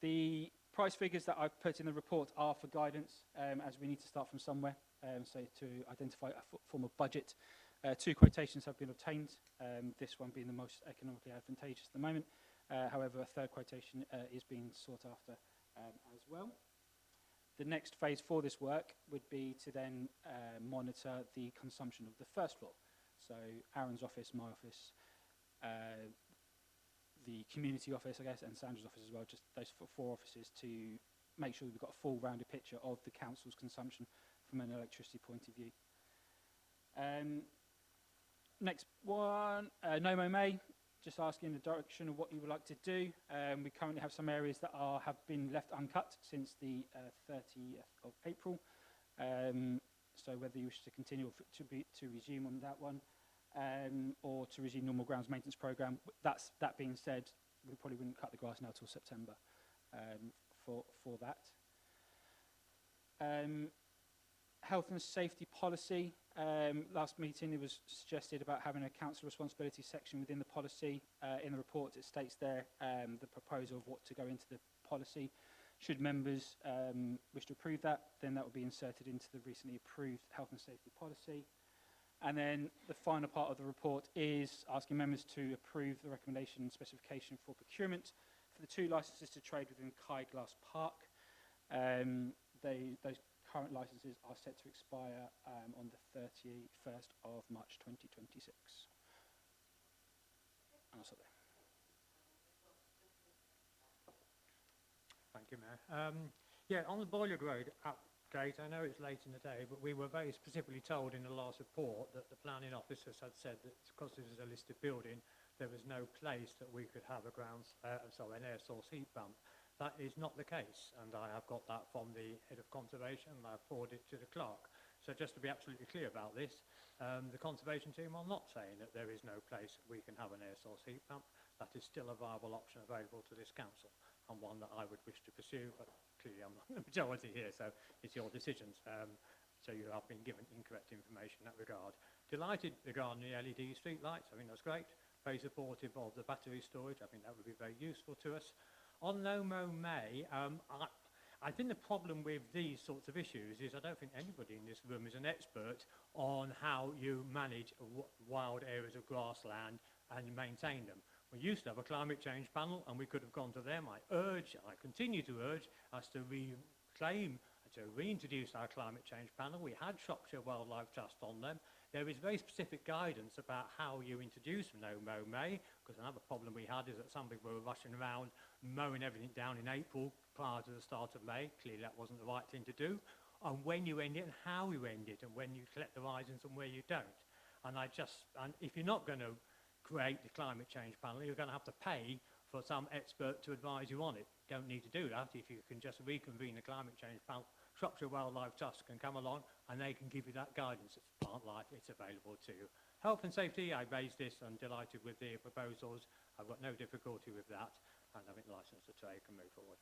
The price figures that I've put in the report are for guidance, as we need to start from somewhere, so to identify a form of budget. 2 quotations have been obtained, this one being the most economically advantageous at the moment. However, a 3rd quotation is being sought after as well. The next phase for this work would be to then monitor the consumption of the 1st floor. So Aaron's office, my office, the community office, I guess, and Sandra's office as well, just those 4 offices to make sure we've got a full rounded picture of the council's consumption from an electricity point of view. Next one, Nomo May, just asking the direction of what you would like to do. We currently have some areas that have been left uncut since the 30th of April. So whether you wish to continue or to resume on that one, or to resume normal grounds maintenance programme. That being said, we probably wouldn't cut the grass now till September for that. Health and safety policy. Last meeting it was suggested about having a council responsibility section within the policy. In the report it states there the proposal of what to go into the policy. Should members wish to approve that, then that will be inserted into the recently approved health and safety policy. And then the final part of the report is asking members to approve the recommendation and specification for procurement for the 2 licences to trade within Kai Glass Park. Those current licences are set to expire on the 31st of March 2026. And I'll stop there. Thank you, Mayor. Yeah, on the Boiler Road update, I know it's late in the day, but we were very specifically told in the last report that the planning officers had said that because this is a listed building, there was no place that we could have an air source heat pump. That is not the case, and I have got that from the head of conservation, and I've forwarded it to the clerk. So just to be absolutely clear about this, the conservation team are not saying that there is no place we can have an air source heat pump. That is still a viable option available to this council, and one that I would wish to pursue, but clearly I'm not the majority here, so it's your decisions. So you have been given incorrect information in that regard. Delighted regarding the LED street lights, I think that's great. Very supportive of the battery storage, I think that would be very useful to us. On No Mow May, I think the problem with these sorts of issues is I don't think anybody in this room is an expert on how you manage wild areas of grassland and maintain them. We used to have a climate change panel, and we could have gone to them. I continue to urge us to reclaim, to reintroduce our climate change panel. We had Shropshire Wildlife Trust on them. There is very specific guidance about how you introduce No Mow May, because another problem we had is that some people were rushing around mowing everything down in April prior to the start of May. Clearly that wasn't the right thing to do. And when you end it and how you end it, and when you collect the risings and where you don't. And if you're not going to create the climate change panel, you're going to have to pay for some expert to advise you on it. Don't need to do that if you can just reconvene the climate change panel. Shropshire Wildlife Trust can come along and they can give you that guidance. It's plant life, it's available to you. Health and safety, I raised this, I'm delighted with the proposals. I've got no difficulty with that, and I think licence to trade can move forward.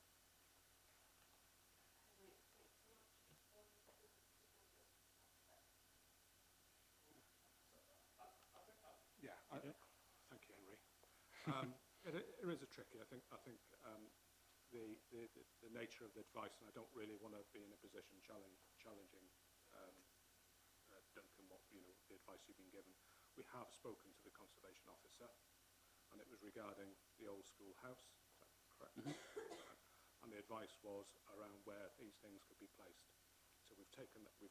Yeah, thank you, Henry. It is a tricky. I think the nature of the advice, and I don't really want to be in a position challenging Duncan, the advice you've been given. We have spoken to the conservation officer, and it was regarding the old school house. Is that correct? And the advice was around where these things could be placed. So we've taken that. We've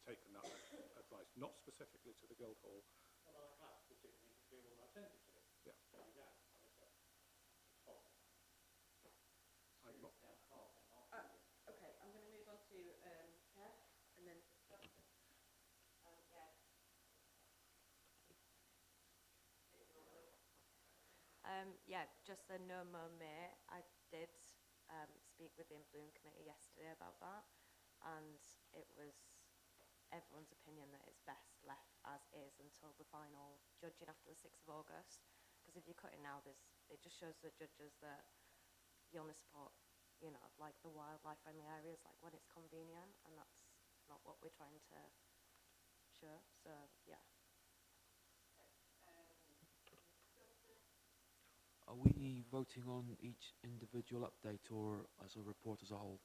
taken that advice, not specifically to the Guildhall. Well, I have particularly to do all my sentences. Yeah. Okay, I'm going to move on to Chair, and then yeah, just the No Mow May. I did speak with the Bloom Committee yesterday about that, and it was everyone's opinion that it's best left as is until the final judging after the 6th of August. Because if you cut it now, it just shows the judges that you only support, like the wildlife-friendly areas, like when it's convenient, and that's not what we're trying to show. So, yeah. Are we voting on each individual update or as a report as a whole?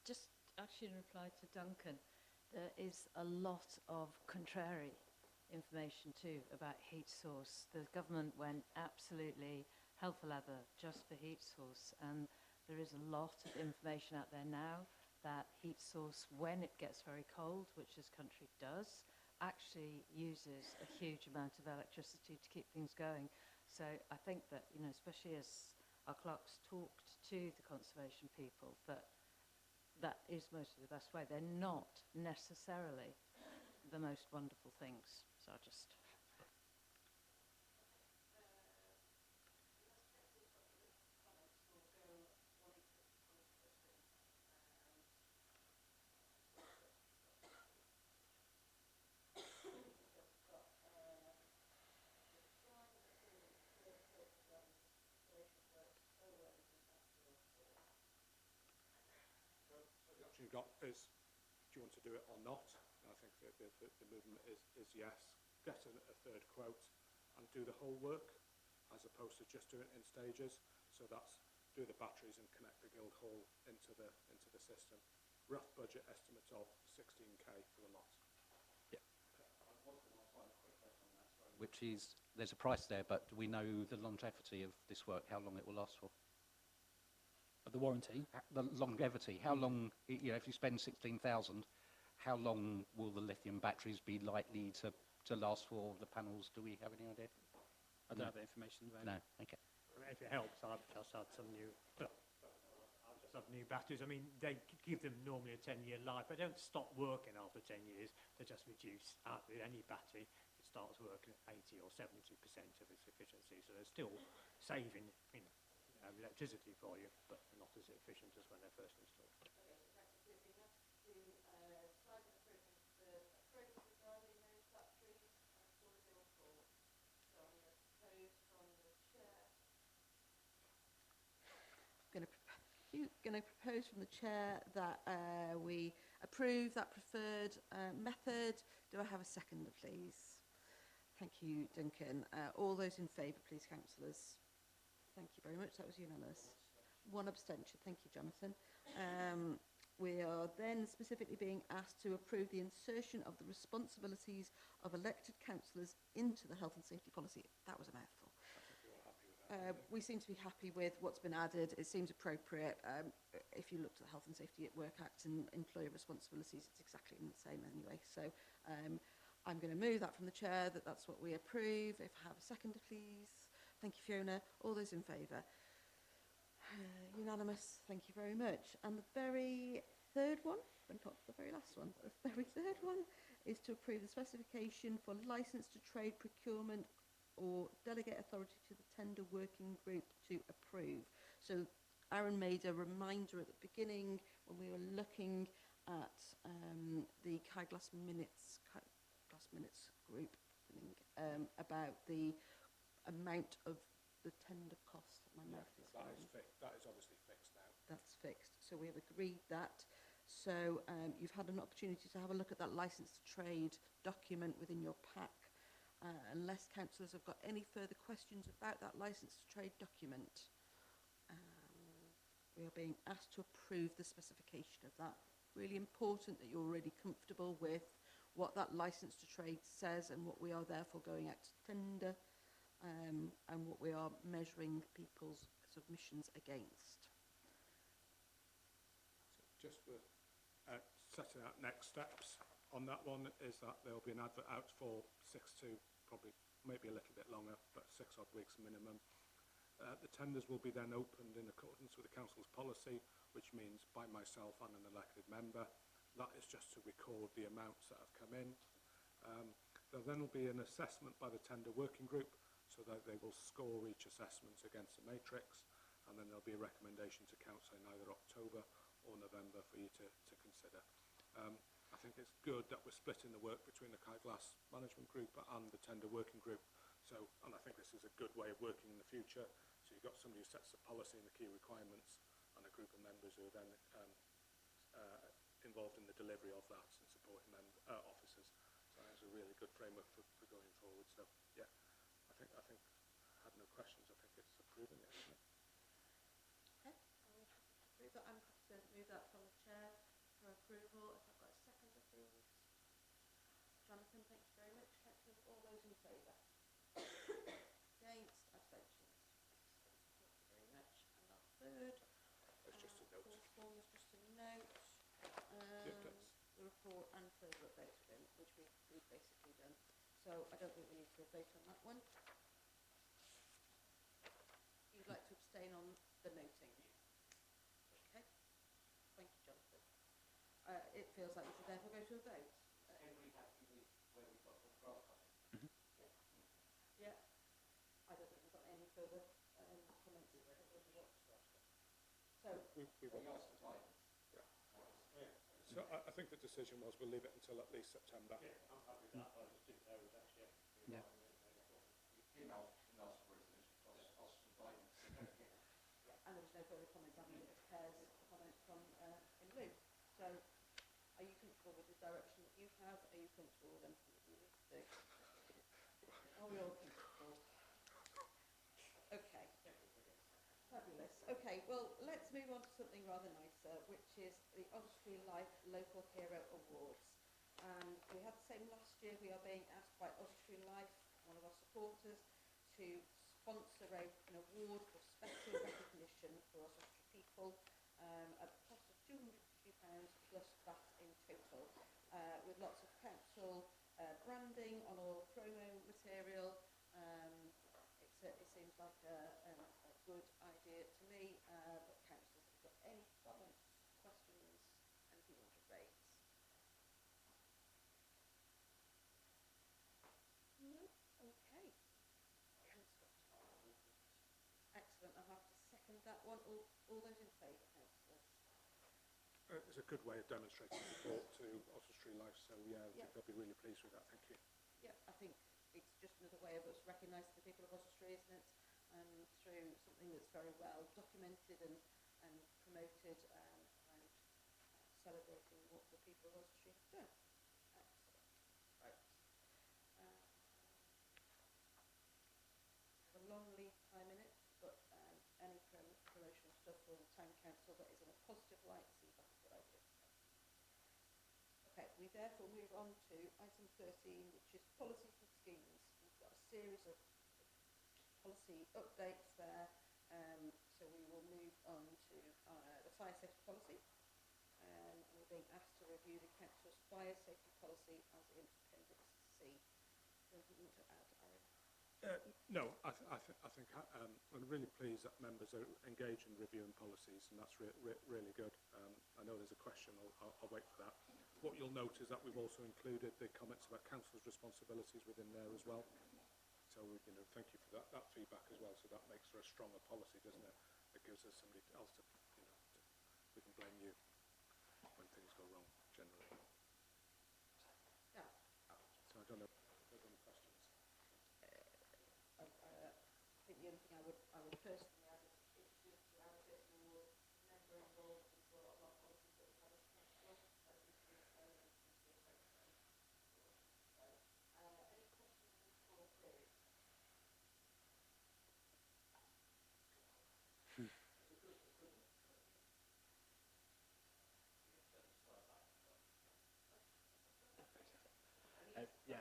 Just actually in reply to Duncan, there is a lot of contrary information too about heat source. The government went absolutely hell for leather just for heat source, and there is a lot of information out there now that heat source, when it gets very cold, which this country does, actually uses a huge amount of electricity to keep things going. So I think that, especially as our clerks talked to the conservation people, that is mostly the best way. They're not necessarily the most wonderful things. So I just... You've got is, do you want to do it or not? And I think the movement is yes. Get a third quote and do the whole work, as opposed to just do it in stages. So that's do the batteries and connect the Guildhall into the system. Rough budget estimate of 16k for the lot. Which is, there's a price there, but do we know the longevity of this work, how long it will last for? Of the warranty. The longevity, how long, you know, if you spend 16,000, how long will the lithium batteries be likely to last for, the panels? Do we have any idea? I don't have that information available. No, okay. I mean, if it helps, I've just had some new, I've just had new batteries. I mean, they give them normally a 10-year life. They don't stop working after 10 years. They just reduce. With any battery, it starts working at 80 or 70% of its efficiency. So they're still saving, electricity for you, but not as efficient as when they're first installed. Going to propose from the chair that we approve that preferred method. Do I have a seconder, please? Thank you, Duncan. All those in favour, please, councillors. Thank you very much. That was unanimous. One abstention. Thank you, Jonathan. We are then specifically being asked to approve the insertion of the responsibilities of elected councillors into the health and safety policy. That was a mouthful. We seem to be happy with what's been added. It seems appropriate. If you looked at the Health and Safety at Work Act and employer responsibilities, it's exactly the same anyway. So I'm going to move that from the chair, that's what we approve. If I have a seconder, please. Thank you, Fiona. All those in favour? Unanimous. Thank you very much. And the very third one, but not the very last one, the very third one is to approve the specification for licence to trade procurement or delegate authority to the tender working group to approve. So Aaron made a reminder at the beginning when we were looking at the Cyglass Minutes group about the amount of the tender cost. My mouth is that is obviously fixed now. That's fixed. So we have agreed that. So you've had an opportunity to have a look at that licence to trade document within your pack. Unless councillors have got any further questions about that licence to trade document, we are being asked to approve the specification of that. Really important that you're already comfortable with what that licence to trade says and what we are therefore going out to tender and what we are measuring people's submissions against. So just for setting out next steps on that one is that there will be an advert out for 6 to probably maybe a little bit longer, but 6 odd weeks minimum. The tenders will be then opened in accordance with the council's policy, which means by myself and an elected member. That is just to record the amounts that have come in. There then will be an assessment by the tender working group, so that they will score each assessment against the matrix, and then there'll be a recommendation to council in either October or November for you to consider. I think it's good that we're splitting the work between the Cyglass Management Group and the tender working group. So, and I think this is a good way of working in the future. So you've got somebody who sets the policy and the key requirements, and a group of members who are then involved in the delivery of that and supporting officers. So it's a really good framework for going forward. So yeah, I think I had no questions. I think it's approving it. Isn't it? Okay, I'm happy to approve that. I'm happy to move that from the chair for approval. If I've got a seconder, please. Jonathan, thank you very much. Councillors, all those in favour? Against? Abstentions? Thank you very much. And our third It's just a note. form is just a note. The report and further updates within, which we've basically done. So I don't think we need to vote on that one. You'd like to abstain on the noting? Okay. Thank you, Jonathan. It feels like we should therefore go to a vote. Yeah. I don't think we've got any further comments. So, So I think the decision was we'll leave it until at least September. Yeah, I'm happy with that. I just didn't know that actually. Yeah. and there was no further comment on the Claire's comment from in lieu. So, are you comfortable with the direction that you have? Are you comfortable with anything that you need to do? Are we all comfortable? Okay. Fabulous. Okay, well, let's move on to something rather nicer, which is the Osprey Life Local Hero Awards. We had the same last year. We are being asked by Osprey Life, one of our supporters, to sponsor an award for special recognition for us Osprey people at the cost of £250 plus VAT in total, with lots of council branding on all promo material. It seems like a good idea to me, but councillors, have you got any comments, questions, anything you want to raise? No? Okay. Councillor. Excellent. I'll have to second that one. All those in favour, councillors? It's a good way of demonstrating support to Oswestry Life, so yeah, I Yeah. think they'll be really pleased with that. Thank you. Yeah, I think it's just another way of us recognising the people of Oswestry, isn't it? Through something that's very well documented and promoted around celebrating what the people of Oswestry have done. Excellent. Right. Have a long lead time in it, but any promotional stuff for the town council that is in a positive light seems like a good idea to me. Okay, we therefore move on to item 13, which is policies and schemes. We've got a series of policy updates there, so we will move on to the fire safety policy, and we're being asked to review the council's fire safety policy as in Appendix C. Is there anything you want to add, Aaron? No, I think I'm really pleased that members are engaged in reviewing policies, and that's really good. I know there's a question, I'll wait for that. What you'll note is that we've also included the comments about councillors' responsibilities within there as well. So, you know, thank you for that feedback as well. So that makes for a stronger policy, doesn't it? It gives us somebody else to, you know, we can blame you when things go wrong, generally. Yeah. So I don't know if there's any questions. I think the only thing I would personally add is just to add a bit more member involvement into a lot of our policies that we have as council. That seems to be a trend and seems to be a great trend. So, any questions or queries? Yeah,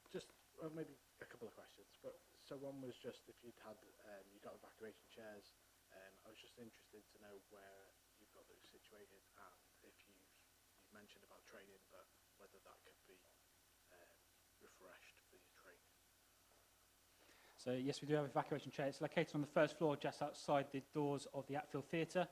just maybe a couple of questions. But so one was just if you'd had you got evacuation chairs. I was just interested to know where you've got those situated, and if you've mentioned about training, but whether that could be refreshed for your training. So yes, we do have evacuation chair. It's located on the first floor, just outside the doors of the Atfield Theatre.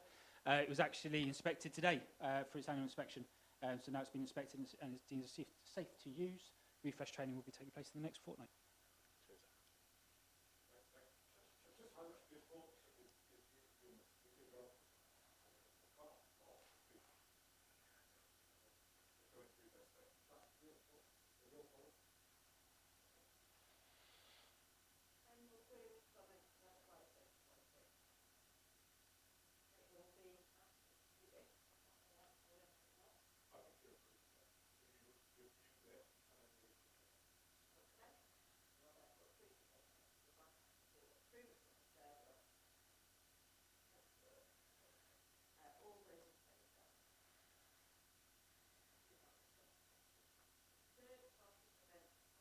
It was actually inspected today for its annual inspection. So now it's been inspected and it's deemed safe to use. Refresh training will be taking place in the next fortnight. Cheers. Any more queries, comments about the fire safety policy? It will be asked to be all those in favour? Third party event policy.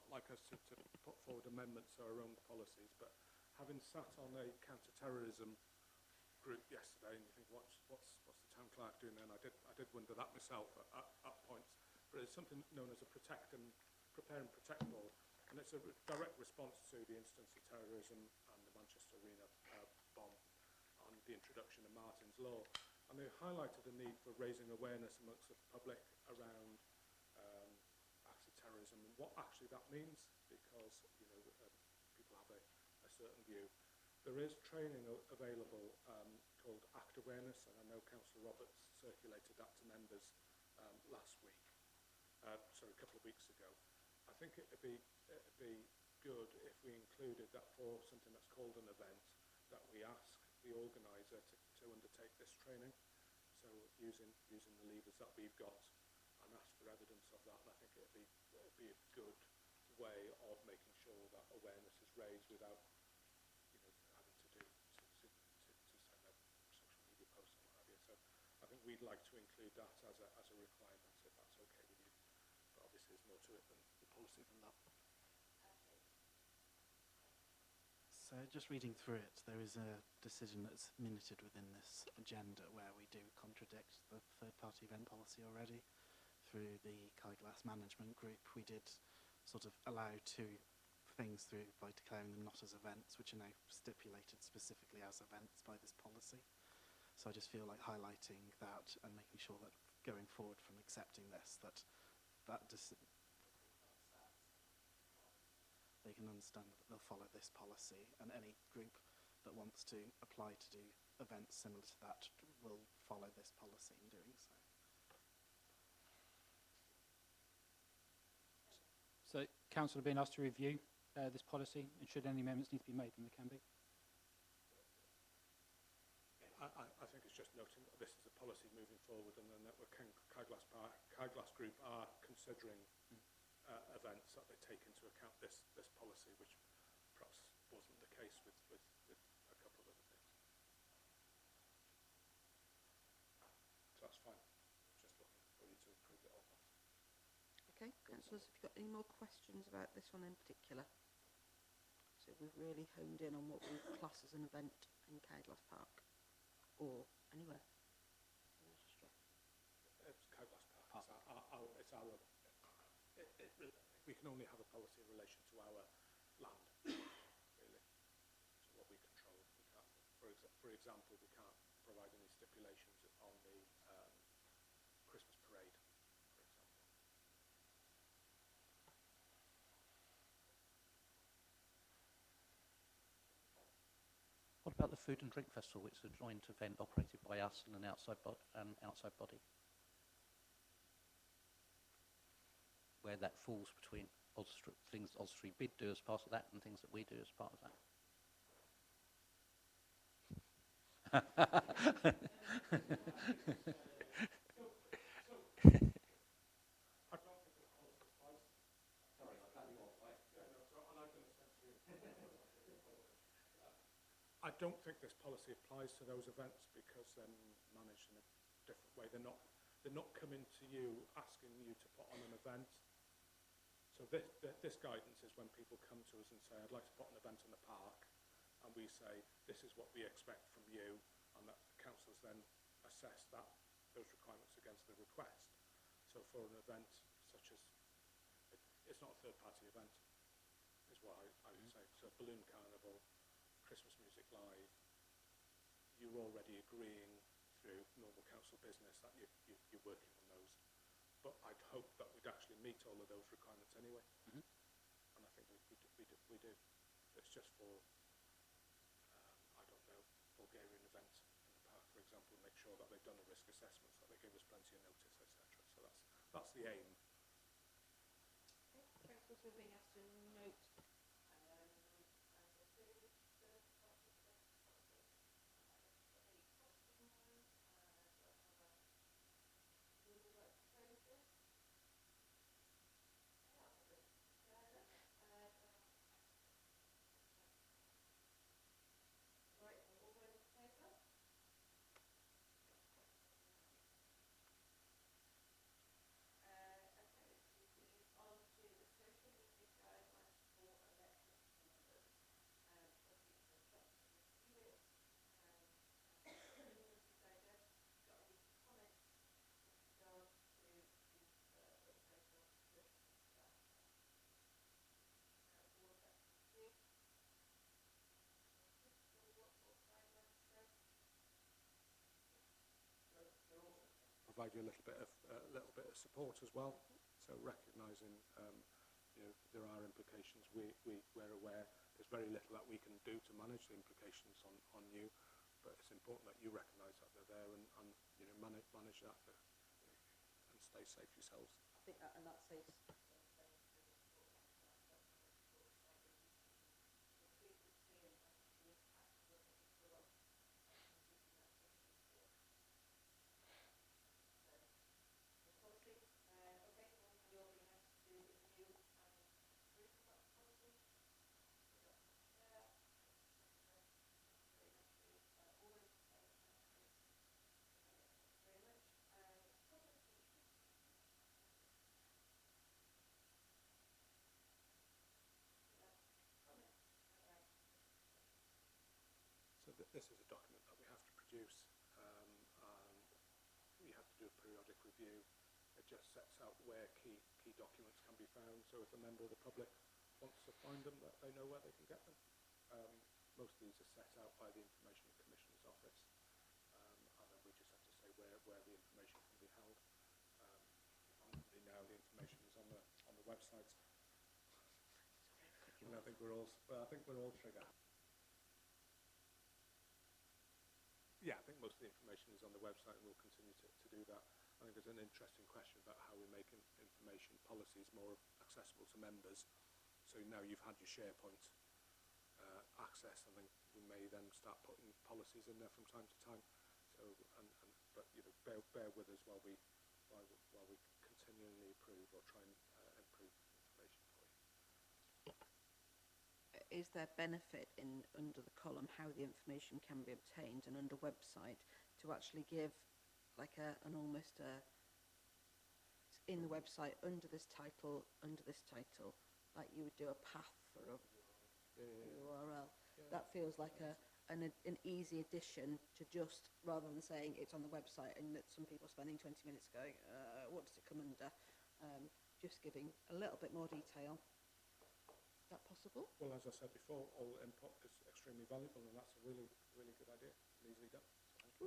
I'd like us to put forward amendments to our own policies, but having sat on a counter-terrorism group yesterday, and you think, what's the town clerk doing then? I did wonder that myself at points. But it's something known as a protect and prepare and protect board, and it's a direct response to the instance of terrorism and the Manchester Arena bomb and the introduction of Martin's Law. And they highlighted the need for raising awareness amongst the public around acts of terrorism and what actually that means, because you know people have a certain view. There is training available called Act Awareness, and I know Councillor Roberts circulated that to members last week. Sorry, a couple of weeks ago. I think it'd be good if we included that for something that's called an event, that we ask the organiser to undertake this training. So using the levers that we've got and ask for evidence of that. And I think it'd be good to way of making sure that awareness is raised without, you know, having to do to send out social media posts and what have you. So I think we'd like to include that as a requirement, if that's okay with you. But obviously, there's more to it than the policy than that. So just reading through it, there is a decision that's minuted within this agenda where we do contradict the third-party event policy already. Through the Kyglass Management Group, we did sort of allow two things through by declaring them not as events, which are now stipulated specifically as events by this policy. So I just feel like highlighting that and making sure that going forward from accepting this, that they can understand that they'll follow this policy, and any group that wants to apply to do events similar to that will follow this policy in doing so. So council are being asked to review this policy, and should any amendments need to be made, then they can be. I think it's just noting that this is a policy moving forward, and the Network Kyglass Group are considering events that they take into account this policy, which perhaps wasn't the case with a couple of other things. So that's fine. Just looking for you to approve it all. Okay, councillors, have you got any more questions about this one in particular? So we've really honed in on what we class as an event in Kyglass Park, or anywhere. It's Kyglass Park. It's our we can only have a policy in relation to our land, really. So what we control, we can't. For example, we can't provide any stipulations on the Christmas parade, for example. What about the Food and Drink Festival? It's a joint event operated by us and an outside body. Where that falls between things Osprey Bid do as part of that and things that we do as part of that. I don't think this policy applies to those events because they're managed in a different way. They're not coming to you asking you to put on an event. So this guidance is when people come to us and say, I'd like to put an event in the park, and we say, this is what we expect from you, and that the councillors then assess those requirements against the request. So for an event such as, it's not a third-party event, is what I would say. So Balloon Carnival, Christmas Music Live, you're already agreeing through normal council business that you're working on those. But I'd hope that we'd actually meet all of those requirements anyway. Mm-hmm. And I think we do. It's just for, I don't know, Bulgarian events in the park, for example, make sure that they've done the risk assessments, that they give us plenty of notice, etc. So that's the aim. Okay, councillors are being asked to note provide you a little bit of support as well. So recognising, there are implications. We're aware there's very little that we can do to manage the implications on you, but it's important that you recognise that they're there and manage that and stay safe yourselves. I think that, and that saves this is a document that we have to produce, and we have to do a periodic review. It just sets out where key documents can be found, so if a member of the public wants to find them, that they know where they can get them. Most of these are set out by the Information Commissioner's Office, and then we just have to say where the information can be held. Thankfully now the information is on the website, and I think we're all trigger. Yeah, I think most of the information is on the website, and we'll continue to do that. I think there's an interesting question about how we make information policies more accessible to members. So now you've had your SharePoint access, I think we may then start putting policies in there from time to time. So, but you know, bear with us while we continually improve or try and improve information for you. Is there benefit in under the column how the information can be obtained and under website to actually give like an almost in the website under this title, like you would do a path for a URL? That feels like an easy addition to just, rather than saying it's on the website and that some people are spending 20 minutes going, what does it come under? Just giving a little bit more detail. Is that possible? Well, as I said before, all input is extremely valuable, and that's a really, really good idea. Easily done. So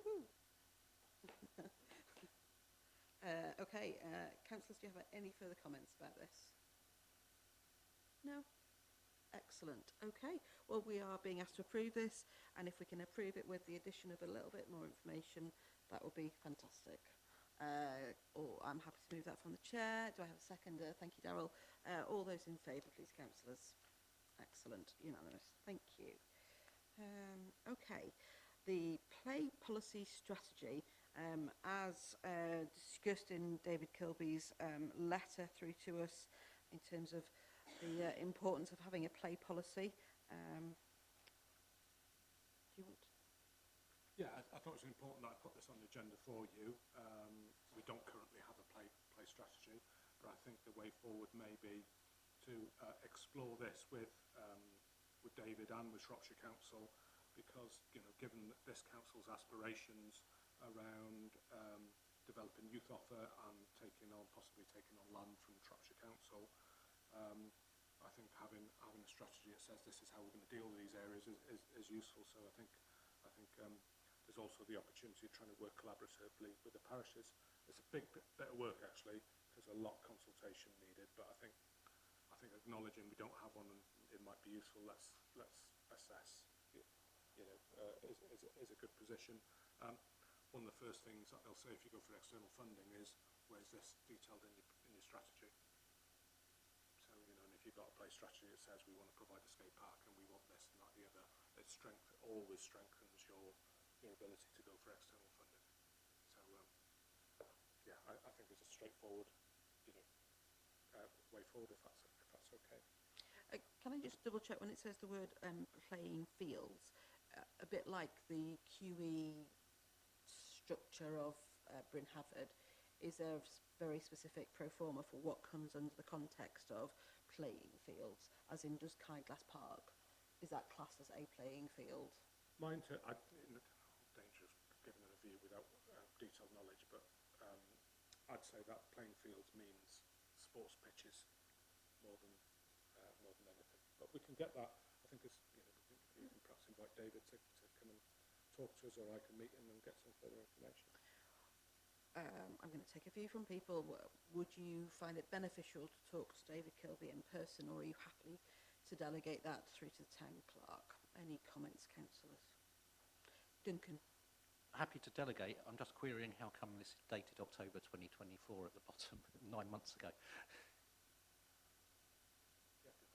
thank you. Okay, councillors, do you have any further comments about this? No? Excellent. Okay, well, we are being asked to approve this, and if we can approve it with the addition of a little bit more information, that would be fantastic. Or I'm happy to move that from the chair. Do I have a seconder? Thank you, Darryl. All those in favour, please, councillors. Excellent. Unanimous. Thank you. Okay. The play policy strategy, as discussed in David Kilby's letter through to us in terms of the importance of having a play policy. Do you want to? Yeah, I thought it was important that I put this on the agenda for you. We don't currently have a play strategy, but I think the way forward may be to explore this with David and with Shropshire Council, because given this council's aspirations around developing youth offer and possibly taking on land from Shropshire Council, I think having a strategy that says this is how we're going to deal with these areas is useful. So I think there's also the opportunity of trying to work collaboratively with the parishes. It's a bit of work actually. There's a lot of consultation needed, but I think acknowledging we don't have one and it might be useful. Let's assess. Is a good position. One of the first things that they'll say if you go for external funding is, where's this detailed in your strategy? So and if you've got a play strategy that says we want to provide a skate park and we want this and that the other, it always strengthens your ability to go for external funding. So yeah, I think it's a straightforward way forward if that's okay. Can I just double check when it says the word playing fields, a bit like the QE structure of Bryn Havard, is there a very specific pro forma for what comes under the context of playing fields, as in does Kindglass Park, is that classed as a playing field? Dangerous giving a view without detailed knowledge, but I'd say that playing fields means sports pitches more than anything. But we can get that. I think it's you can perhaps invite David to come and talk to us, or I can meet him and get some further information. I'm going to take a view from people. Would you find it beneficial to talk to David Kilby in person, or are you happy to delegate that through to the town clerk? Any comments, councillors? Duncan. Happy to delegate. I'm just querying how come this is dated October 2024 at the bottom, 9 months ago. Yeah, good question.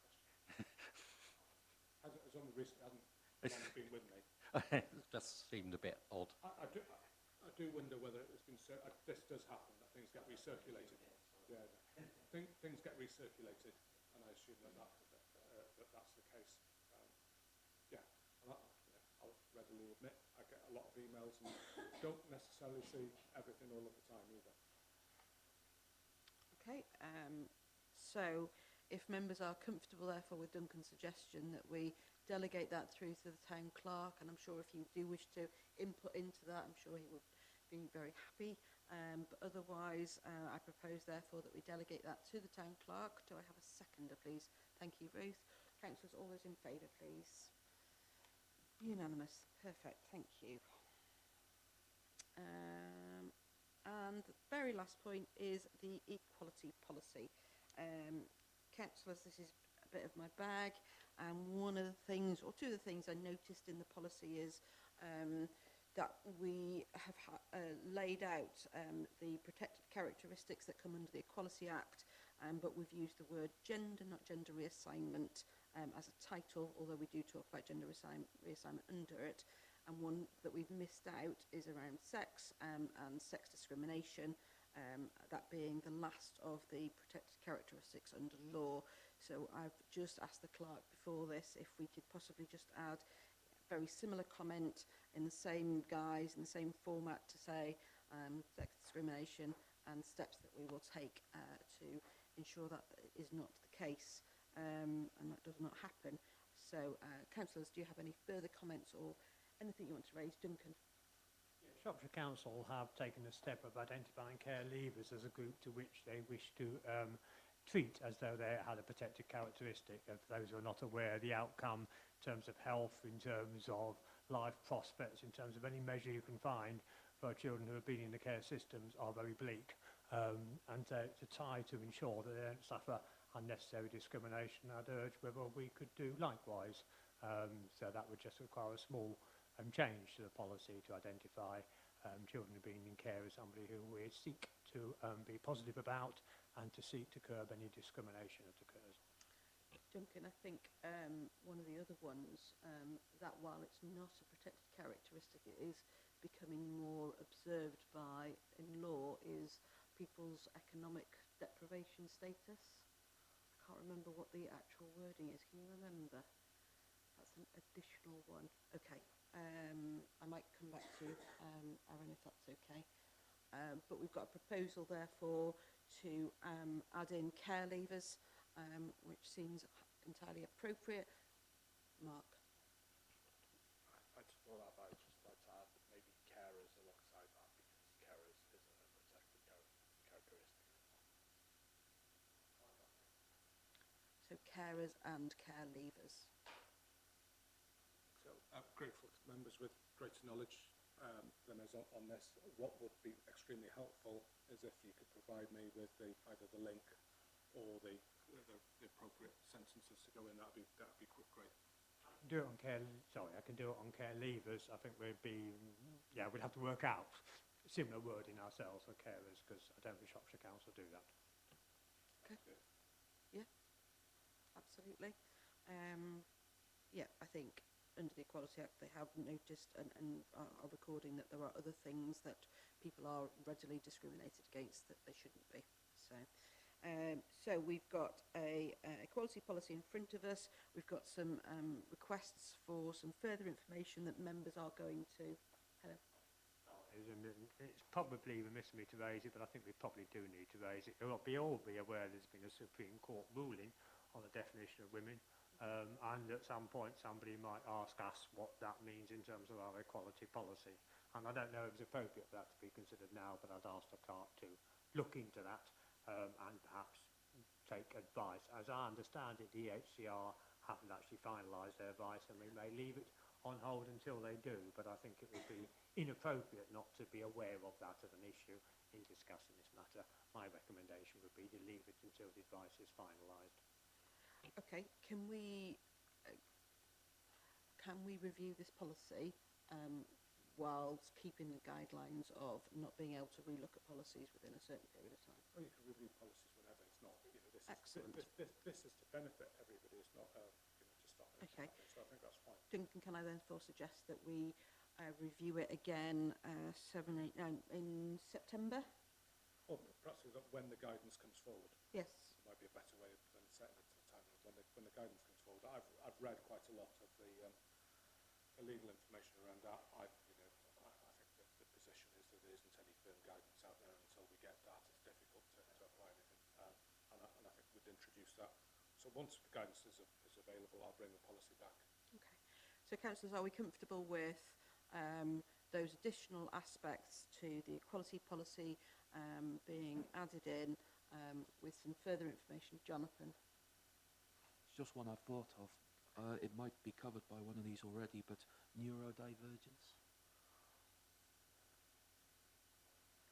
Has only recently hasn't long been with me. It just seemed a bit odd. I do wonder whether it has been. This does happen. That things get recirculated. Yeah, things get recirculated, and I assume that's the case. Yeah, and I'll readily admit I get a lot of emails and don't necessarily see everything all of the time either. Okay, so if members are comfortable therefore with Duncan's suggestion that we delegate that through to the town clerk, and I'm sure if you do wish to input into that, I'm sure he would be very happy. But otherwise, I propose therefore that we delegate that to the town clerk. Do I have a seconder, please? Thank you, Ruth. Councillors, all those in favour, please. Unanimous. Perfect. Thank you. And the very last point is the equality policy. Councillors, this is a bit of my bag, and one of the things, or two of the things I noticed in the policy is that we have laid out the protected characteristics that come under the Equality Act, but we've used the word gender, not gender reassignment, as a title, although we do talk about gender reassignment under it. And one that we've missed out is around sex and sex discrimination, that being the last of the protected characteristics under law. So I've just asked the clerk before this if we could possibly just add very similar comment in the same guise, in the same format, to say sex discrimination and steps that we will take to ensure that is not the case and that does not happen. So, councillors, do you have any further comments or anything you want to raise? Duncan? Shropshire Council have taken the step of identifying care leavers as a group to which they wish to treat as though they had a protected characteristic. Of those who are not aware, the outcome in terms of health, in terms of life prospects, in terms of any measure you can find for children who have been in the care systems are very bleak. And to try to ensure that they don't suffer unnecessary discrimination, I'd urge whether we could do likewise. So that would just require a small change to the policy to identify children who have been in care as somebody who we seek to be positive about and to seek to curb any discrimination that occurs. Duncan, I think one of the other ones, that while it's not a protected characteristic, it is becoming more observed by in law, is people's economic deprivation status. I can't remember what the actual wording is. Can you remember? That's an additional one. Okay. I might come back to Aaron if that's okay. But we've got a proposal therefore to add in care leavers, which seems entirely appropriate. Mark? I just thought that, but I'd just like to add maybe carers alongside that, because carers is a protected characteristic. So carers and care leavers. So I'm grateful to members with greater knowledge than us on this. What would be extremely helpful is if you could provide me with either the link or the appropriate sentences to go in. That'd be great. Do it on care. Sorry, I can do it on care leavers. I think we'd have to work out similar wording ourselves for carers, because I don't think Shropshire Council do that. Okay. Yeah, absolutely. Yeah, I think under the Equality Act they have noticed and are recording that there are other things that people are readily discriminated against that they shouldn't be. So we've got a equality policy in front of us. We've got some requests for some further information that members are going to. Hello. It's probably remiss of me to raise it, but I think we probably do need to raise it. You'll be all be aware there's been a Supreme Court ruling on the definition of women, and at some point somebody might ask us what that means in terms of our equality policy. And I don't know if it's appropriate for that to be considered now, but I'd ask the clerk to look into that and perhaps take advice. As I understand it, the HCR haven't actually finalised their advice, and we may leave it on hold until they do, but I think it would be inappropriate not to be aware of that as an issue in discussing this matter. My recommendation would be to leave it until the advice is finalised. Okay, can we review this policy whilst keeping the guidelines of not being able to relook at policies within a certain period of time? Well, you can review policies whenever. It's not, Excellent. This is to benefit everybody. It's not, to stop it. Okay. So I think that's fine. Duncan, can I therefore suggest that we review it again in September? Or perhaps when the guidance comes forward. Yes. It might be a better way than setting it to the time when the guidance comes forward. I've read quite a lot of the legal information around that. I think the position is that there isn't any firm guidance out there, and until we get that, it's difficult to apply anything. And I think we'd introduce that. So once the guidance is available, I'll bring the policy back. So, councillors, are we comfortable with those additional aspects to the equality policy being added in with some further information? Jonathan? It's just one I've thought of. It might be covered by one of these already, but neurodivergence.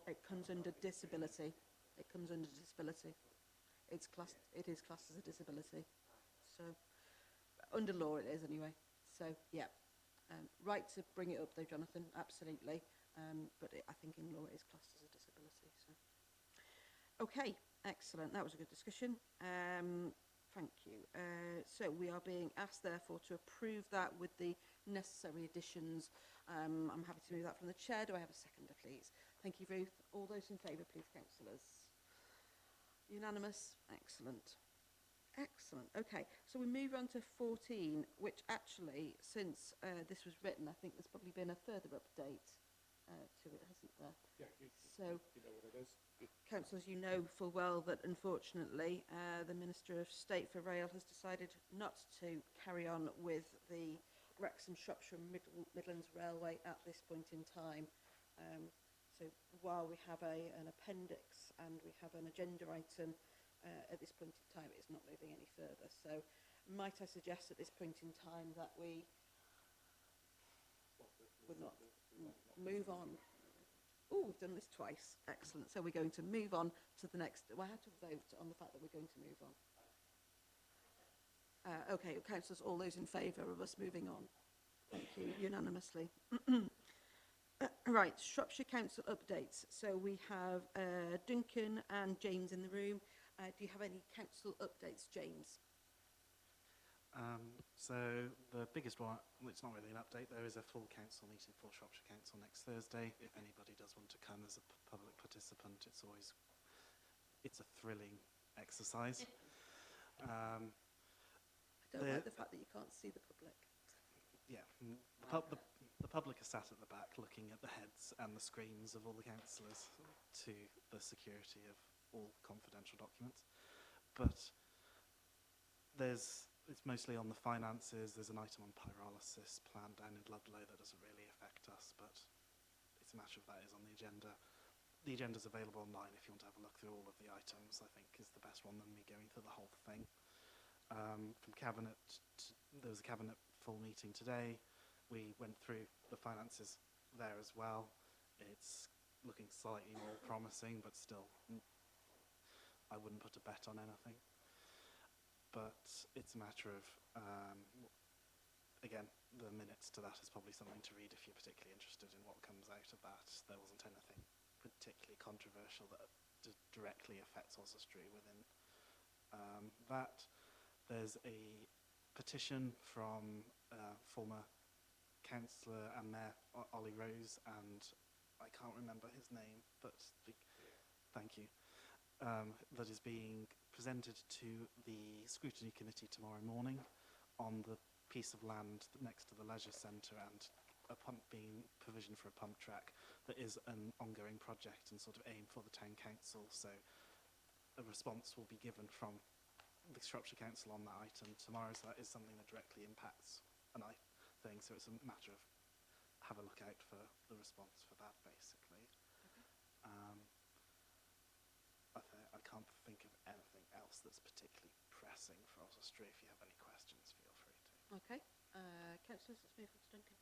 It comes under disability. It comes under disability. It's classed. It is classed as a disability. So, under law, it is anyway. So, yeah, right to bring it up, though, Jonathan. Absolutely. But I think in law, it is classed as a disability. So, okay, excellent. That was a good discussion. Thank you. So we are being asked, therefore, to approve that with the necessary additions. I'm happy to move that from the chair. Do I have a seconder, please? Thank you, Ruth. All those in favour, please, councillors. Unanimous? Excellent. Excellent. Okay, so we move on to 14, which actually, since this was written, I think there's probably been a further update to it, hasn't there? Yeah, So, you know what it is. councillors, you know full well that, unfortunately, the Minister of State for Rail has decided not to carry on with the Wrexham, Shropshire and Midlands Railway at this point in time. So while we have an appendix and we have an agenda item at this point in time, it's not moving any further. So might I suggest at this point in time that we would not move on? Oh, we've done this twice. Excellent. So we're going to move on to the next. Well, I had to vote on the fact that we're going to move on. Okay, councillors, all those in favour of us moving on? Thank you, unanimously. Right, Shropshire Council updates. So we have Duncan and James in the room. Do you have any council updates, James? So the biggest one, well, it's not really an update, there is a full council meeting for Shropshire Council next Thursday. If anybody does want to come as a public participant, it's a thrilling exercise. I don't like the fact that you can't see the public. Yeah, the public are sat at the back looking at the heads and the screens of all the councillors to the security of all confidential documents. But it's mostly on the finances. There's an item on pyrolysis planned down in Ludlow that doesn't really affect us, but it's a matter of that is on the agenda. The agenda's available online if you want to have a look through all of the items, I think is the best one than me going through the whole thing. From Cabinet, there was a Cabinet full meeting today. We went through the finances there as well. It's looking slightly more promising, but still, I wouldn't put a bet on anything. But it's a matter of, again, the minutes to that is probably something to read if you're particularly interested in what comes out of that. There wasn't anything particularly controversial that directly affects Oswestry within that. There's a petition from former councillor and Mayor Ollie Rose, and I can't remember his name, but thank you, that is being presented to the scrutiny committee tomorrow morning on the piece of land next to the leisure centre and a provision for a pump track that is an ongoing project and sort of aim for the town council. So a response will be given from the Shropshire Council on that item tomorrow, so that is something that directly impacts an thing, so it's a matter of have a look out for the response for that, basically. I can't think of anything else that's particularly pressing for Oswestry. If you have any questions, feel free to. Okay. Councillors, let's move on to Duncan.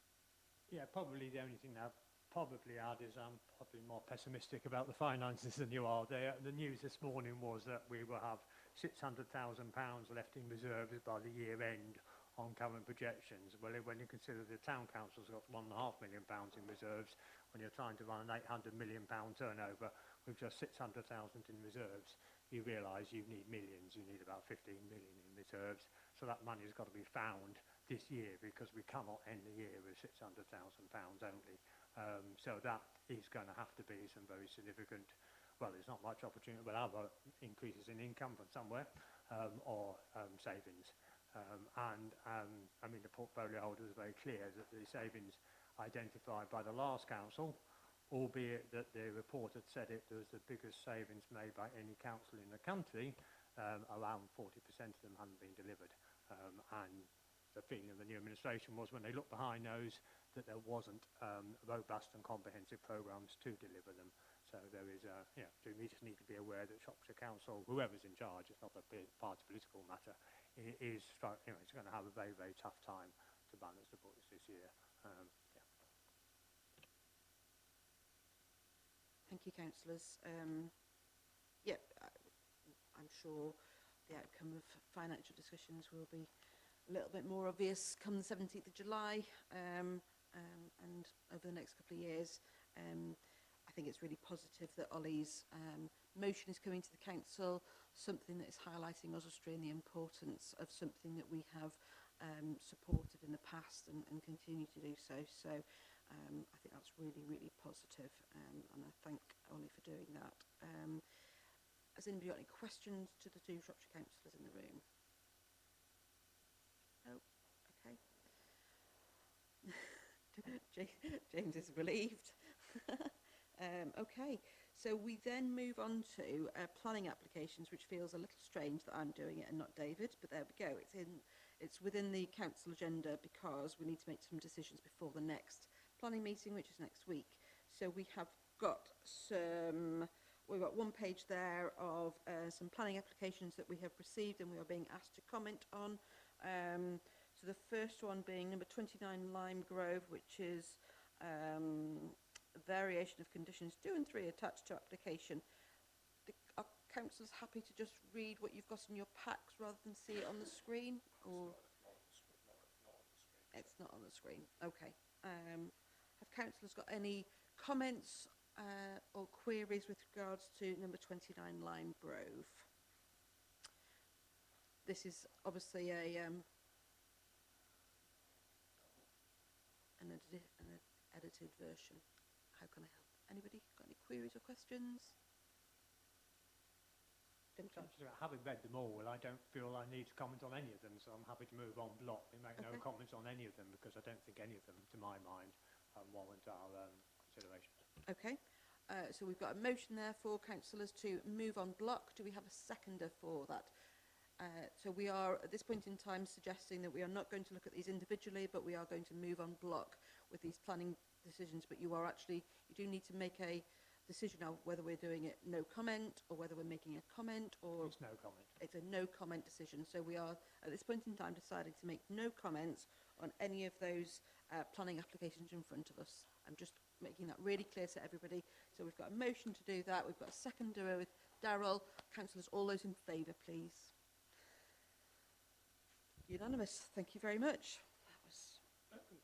Yeah, probably the only thing I'd probably add is I'm probably more pessimistic about the finances than you are. The news this morning was that we will have £600,000 left in reserves by the year end on current projections. Well, when you consider the town council's got £1.5 million in reserves, when you're trying to run an £800 million turnover with just 600,000 in reserves, you realise you need millions. You need about 15 million in reserves. So that money's got to be found this year because we cannot end the year with £600,000 only. So that is going to have to be some very significant, well, there's not much opportunity, but other increases in income from somewhere or savings. I mean, the portfolio holders are very clear that the savings identified by the last council, albeit that the report had said it was the biggest savings made by any council in the country, around 40% of them hadn't been delivered. And the feeling of the new administration was when they looked behind those that there wasn't robust and comprehensive programmes to deliver them. So there is, we just need to be aware that Shropshire Council, whoever's in charge, it's not a party political matter, it's going to have a very, very tough time to balance the books this year. Thank you, councillors. I'm sure the outcome of financial discussions will be a little bit more obvious come the 17th of July and over the next couple of years. I think it's really positive that Ollie's motion is coming to the council, something that is highlighting Oswestry and the importance of something that we have supported in the past and continue to do so. So I think that's really, really positive, and I thank Ollie for doing that. Has anybody got any questions to the two Shropshire councillors in the room? No? Okay. James is relieved. Okay, so we then move on to planning applications, which feels a little strange that I'm doing it and not David, but there we go. It's within the council agenda because we need to make some decisions before the next planning meeting, which is next week. So we have got we've got one page there of some planning applications that we have received and we are being asked to comment on. So the first one being number 29 Lime Grove, which is variation of conditions 2 and 3 attached to application. Are councillors happy to just read what you've got in your packs rather than see it on the screen? Or it's not on the screen. Okay. Have councillors got any comments or queries with regards to number 29 Lime Grove? This is obviously an edited version. How can I help? Anybody got any queries or questions? Duncan? Having read them all, I don't feel I need to comment on any of them, so I'm happy to move on block and make no comments on any of them because I don't think any of them, to my mind, warrant our consideration. Okay, so we've got a motion there for councillors to move on block. Do we have a seconder for that? So we are at this point in time suggesting that we are not going to look at these individually, but we are going to move on block with these planning decisions. But you do need to make a decision of whether we're doing it no comment or whether we're making a comment, or It's no comment. it's a no comment decision. So we are at this point in time deciding to make no comments on any of those planning applications in front of us. I'm just making that really clear to everybody. So we've got a motion to do that. We've got a seconder with Darryl. Councillors, all those in favour, please. Unanimous. Thank you very much. That was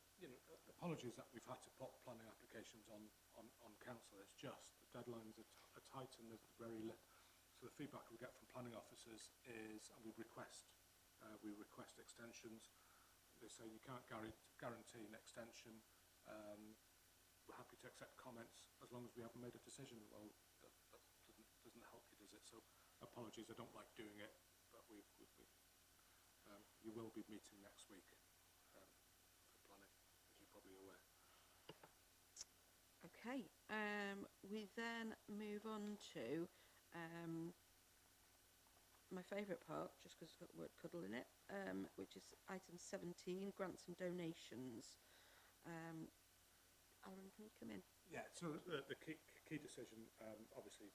apologies that we've had to put planning applications on council. It's just the deadlines are tight and there's very little. So the feedback we get from planning officers is, and we request extensions. They say you can't guarantee an extension. We're happy to accept comments as long as we haven't made a decision. Well, that doesn't help you, does it? So apologies, I don't like doing it, but you will be meeting next week for planning, as you're probably aware. okay. We then move on to my favourite part, just because it's got the word cuddle in it, which is item 17, grants and donations. Alan, can you come in? Yeah, so the key decision, obviously,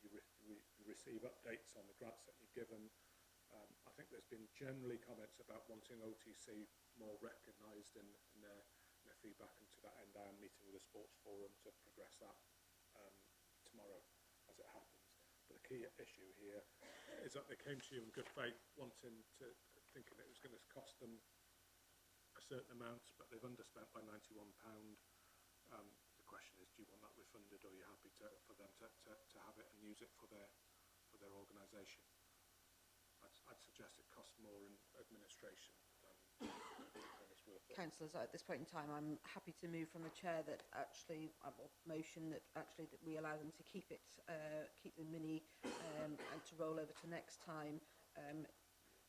you receive updates on the grants that you're given. I think there's been generally comments about wanting OTC more recognised in their feedback, and to that end I am meeting with the Sports Forum to progress that tomorrow as it happens. But the key issue here is that they came to you in good faith thinking it was going to cost them a certain amount, but they've underspent by £91. The question is, do you want that refunded, or are you happy for them to have it and use it for their organisation? I'd suggest it costs more in administration than it's worth it. Councillors, at this point in time, I'm happy to move from the chair that actually, motion that actually that we allow them to keep the mini and to roll over to next time.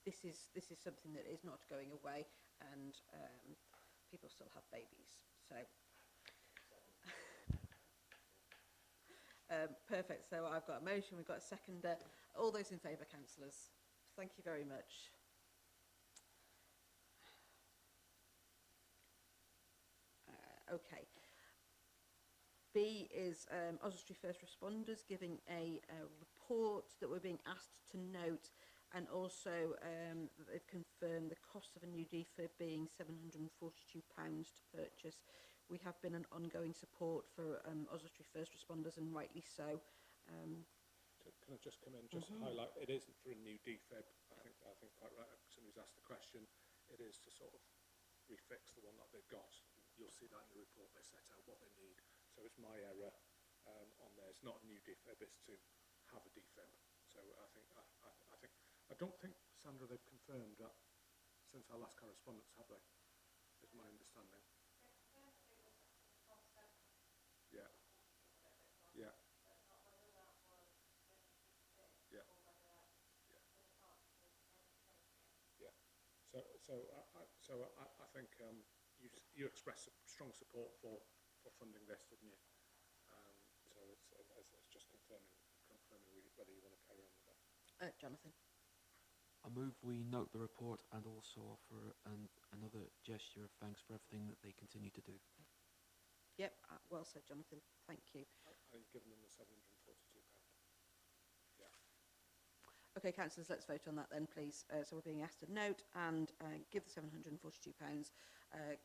This is something that is not going away, and people still have babies. So perfect. So I've got a motion. We've got a seconder. All those in favour, councillors? Thank you very much. Okay. B is Oswestry First Responders giving a report that we're being asked to note, and also that they've confirmed the cost of a new defib being £742 to purchase. We have been an ongoing support for Oswestry First Responders, and rightly so. Can I just come in, just to highlight, it isn't for a new defib. I think quite right, somebody's asked the question. It is to sort of refix the one that they've got. You'll see that in the report, they set out what they need. So it's my error on there. It's not a new defib, it's to have a defib. So I don't think, Sandra, they've confirmed that since our last correspondence, have they? Is my understanding. Yeah. Yeah. Yeah. Yeah. So I think you expressed strong support for funding this, didn't you? So it's just confirming whether you want to carry on with that. Jonathan. I move we note the report and also offer another gesture of thanks for everything that they continue to do. Yep, well said, Jonathan. Thank you. I've given them the £742. Yeah. Okay, councillors, let's vote on that then, please. So we're being asked to note and give the £742.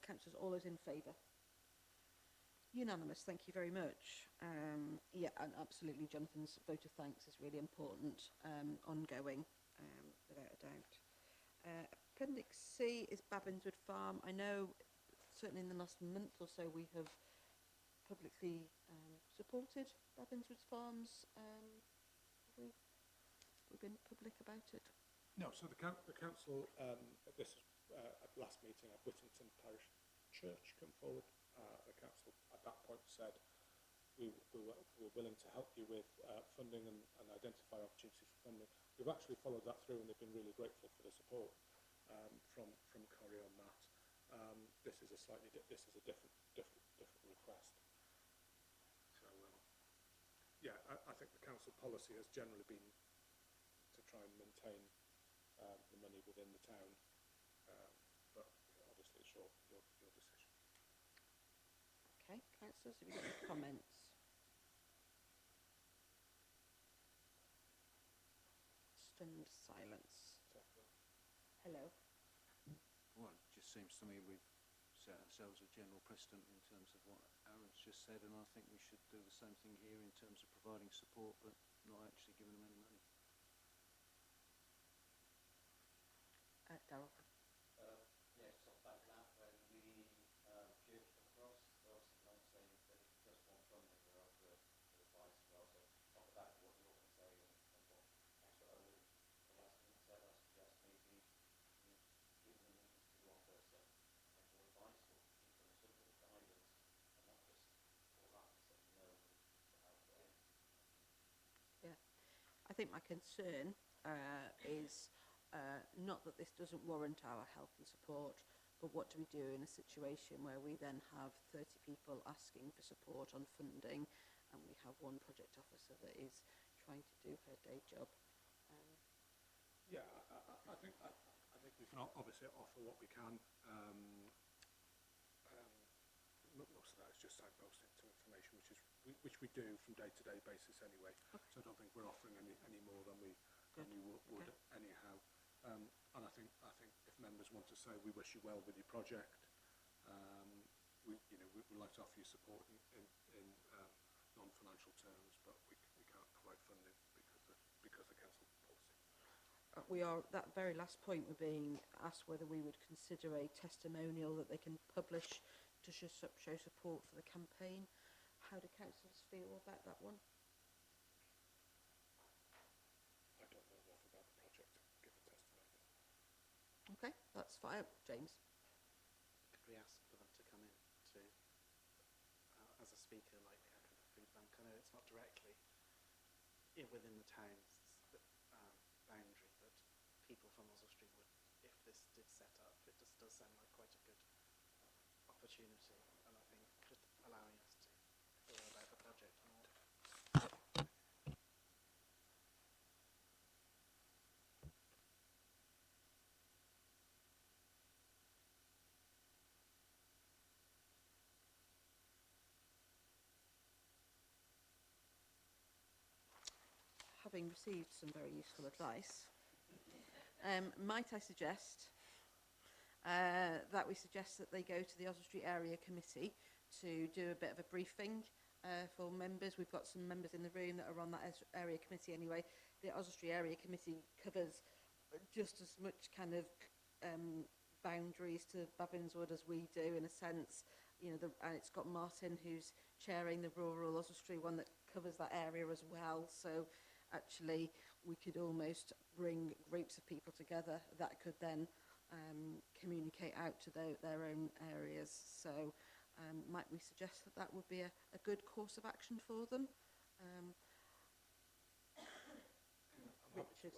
Councillors, all those in favour? Unanimous, thank you very much. Yeah, and absolutely, Jonathan's vote of thanks is really important, ongoing, without a doubt. Appendix C is Babinswood Farm. I know, certainly in the last month or so, we have publicly supported Babinswood Farms. We've been public about it. No, so the council, this is at the last meeting, at Whittington Parish Church come forward. The council at that point said we were willing to help you with funding and identify opportunities for funding. We've actually followed that through, and they've been really grateful for the support from Corrie on that. This is a different request. So yeah, I think the council policy has generally been to try and maintain the money within the town, but obviously it's your decision. Okay, councillors, have you got any comments? Stunned silence. Hello. Well, it just seems to me we've set ourselves a general precedent in terms of what Aaron's just said, and I think we should do the same thing here in terms of providing support but not actually giving them any money. Darryl. Yes, off the back of that, when the church come across, they're obviously not saying that it's just one funding, they're after advice as well. So off the back of what you're going to say and what Councillor Owen the last meeting said, I suggest maybe you give them the means to offer some actual advice or give them some sort of guidance and not just pull that and say no without getting. Yeah, I think my concern is not that this doesn't warrant our help and support, but what do we do in a situation where we then have 30 people asking for support on funding, and we have one project officer that is trying to do her day job? Yeah, I think we can obviously offer what we can. Most of that is just signposting to information, which we do from day-to-day basis anyway. Okay. So I don't think we're offering any more than we would anyhow. And I think if members want to say we wish you well with your project, we'd like to offer you support in non-financial terms, but we can't provide funding because of council policy. We are, that very last point, we're being asked whether we would consider a testimonial that they can publish to show support for the campaign. How do councillors feel about that one? I don't know enough about the project to give a testimonial. Okay, that's fine. James? Could we ask for them to come in to, as a speaker, like we had with the food bank? I know it's not directly within the town's boundary, but people from Oswestry would, if this did set up, it just does sound like quite a good opportunity, and I think just allowing us to hear about the project more. having received some very useful advice, might I suggest that we suggest that they go to the Oswestry Area Committee to do a bit of a briefing for members. We've got some members in the room that are on that area committee anyway. The Oswestry Area Committee covers just as much kind of boundaries to Babinswood as we do, in a sense. You know, and it's got Martin, who's chairing the rural Oswestry one, that covers that area as well. So actually we could almost bring groups of people together that could then communicate out to their own areas. So might we suggest that that would be a good course of action for them? Richard?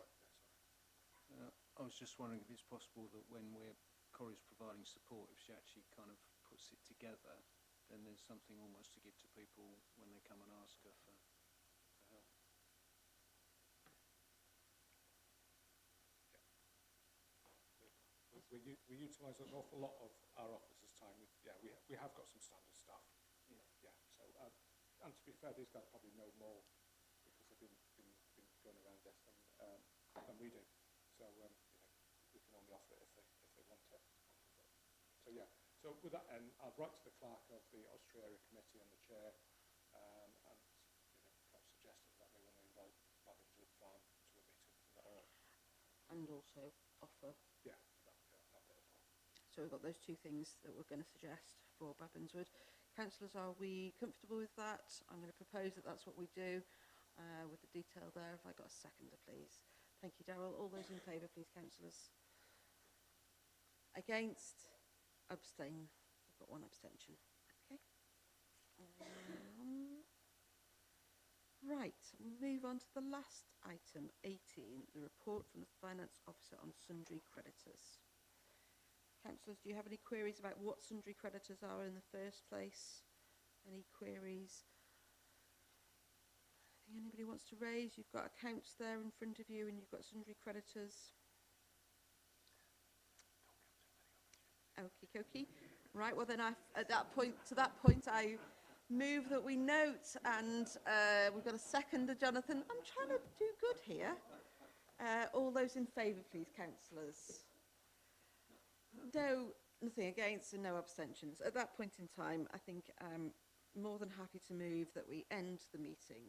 I was just wondering if it's possible that when Corrie's providing support, if she actually kind of puts it together, then there's something almost to give to people when they come and ask her for help. We utilise an awful lot of our officers' time. We have got some standard stuff. Yeah. So, and to be fair, these guys probably know more because they've been going around this than we do. So, we can only offer it if they want it. So yeah. So with that end, I'll write to the clerk of the Oswestry Area Committee and the chair, and perhaps suggesting that they want to invite Babinswood Farm to a meeting. Is that all right? And also offer. Yeah, that bit as well. So we've got those two things that we're going to suggest for Babinswood. Councillors, are we comfortable with that? I'm going to propose that that's what we do with the detail there. Have I got a seconder, please? Thank you, Darryl. All those in favour, please, councillors. Against? Abstain. We've got one abstention. Okay. Right, we'll move on to the last item, 18, the report from the Finance Officer on sundry creditors. Councillors, do you have any queries about what sundry creditors are in the first place? Any queries? Anything anybody wants to raise? You've got accounts there in front of you and you've got sundry creditors. Okie dokie. Right, well then to that point I move that we note, and we've got a seconder, Jonathan. I'm trying to do good here. All those in favour, please, councillors. No, nothing against and no abstentions. At that point in time, I think I'm more than happy to move that we end the meeting.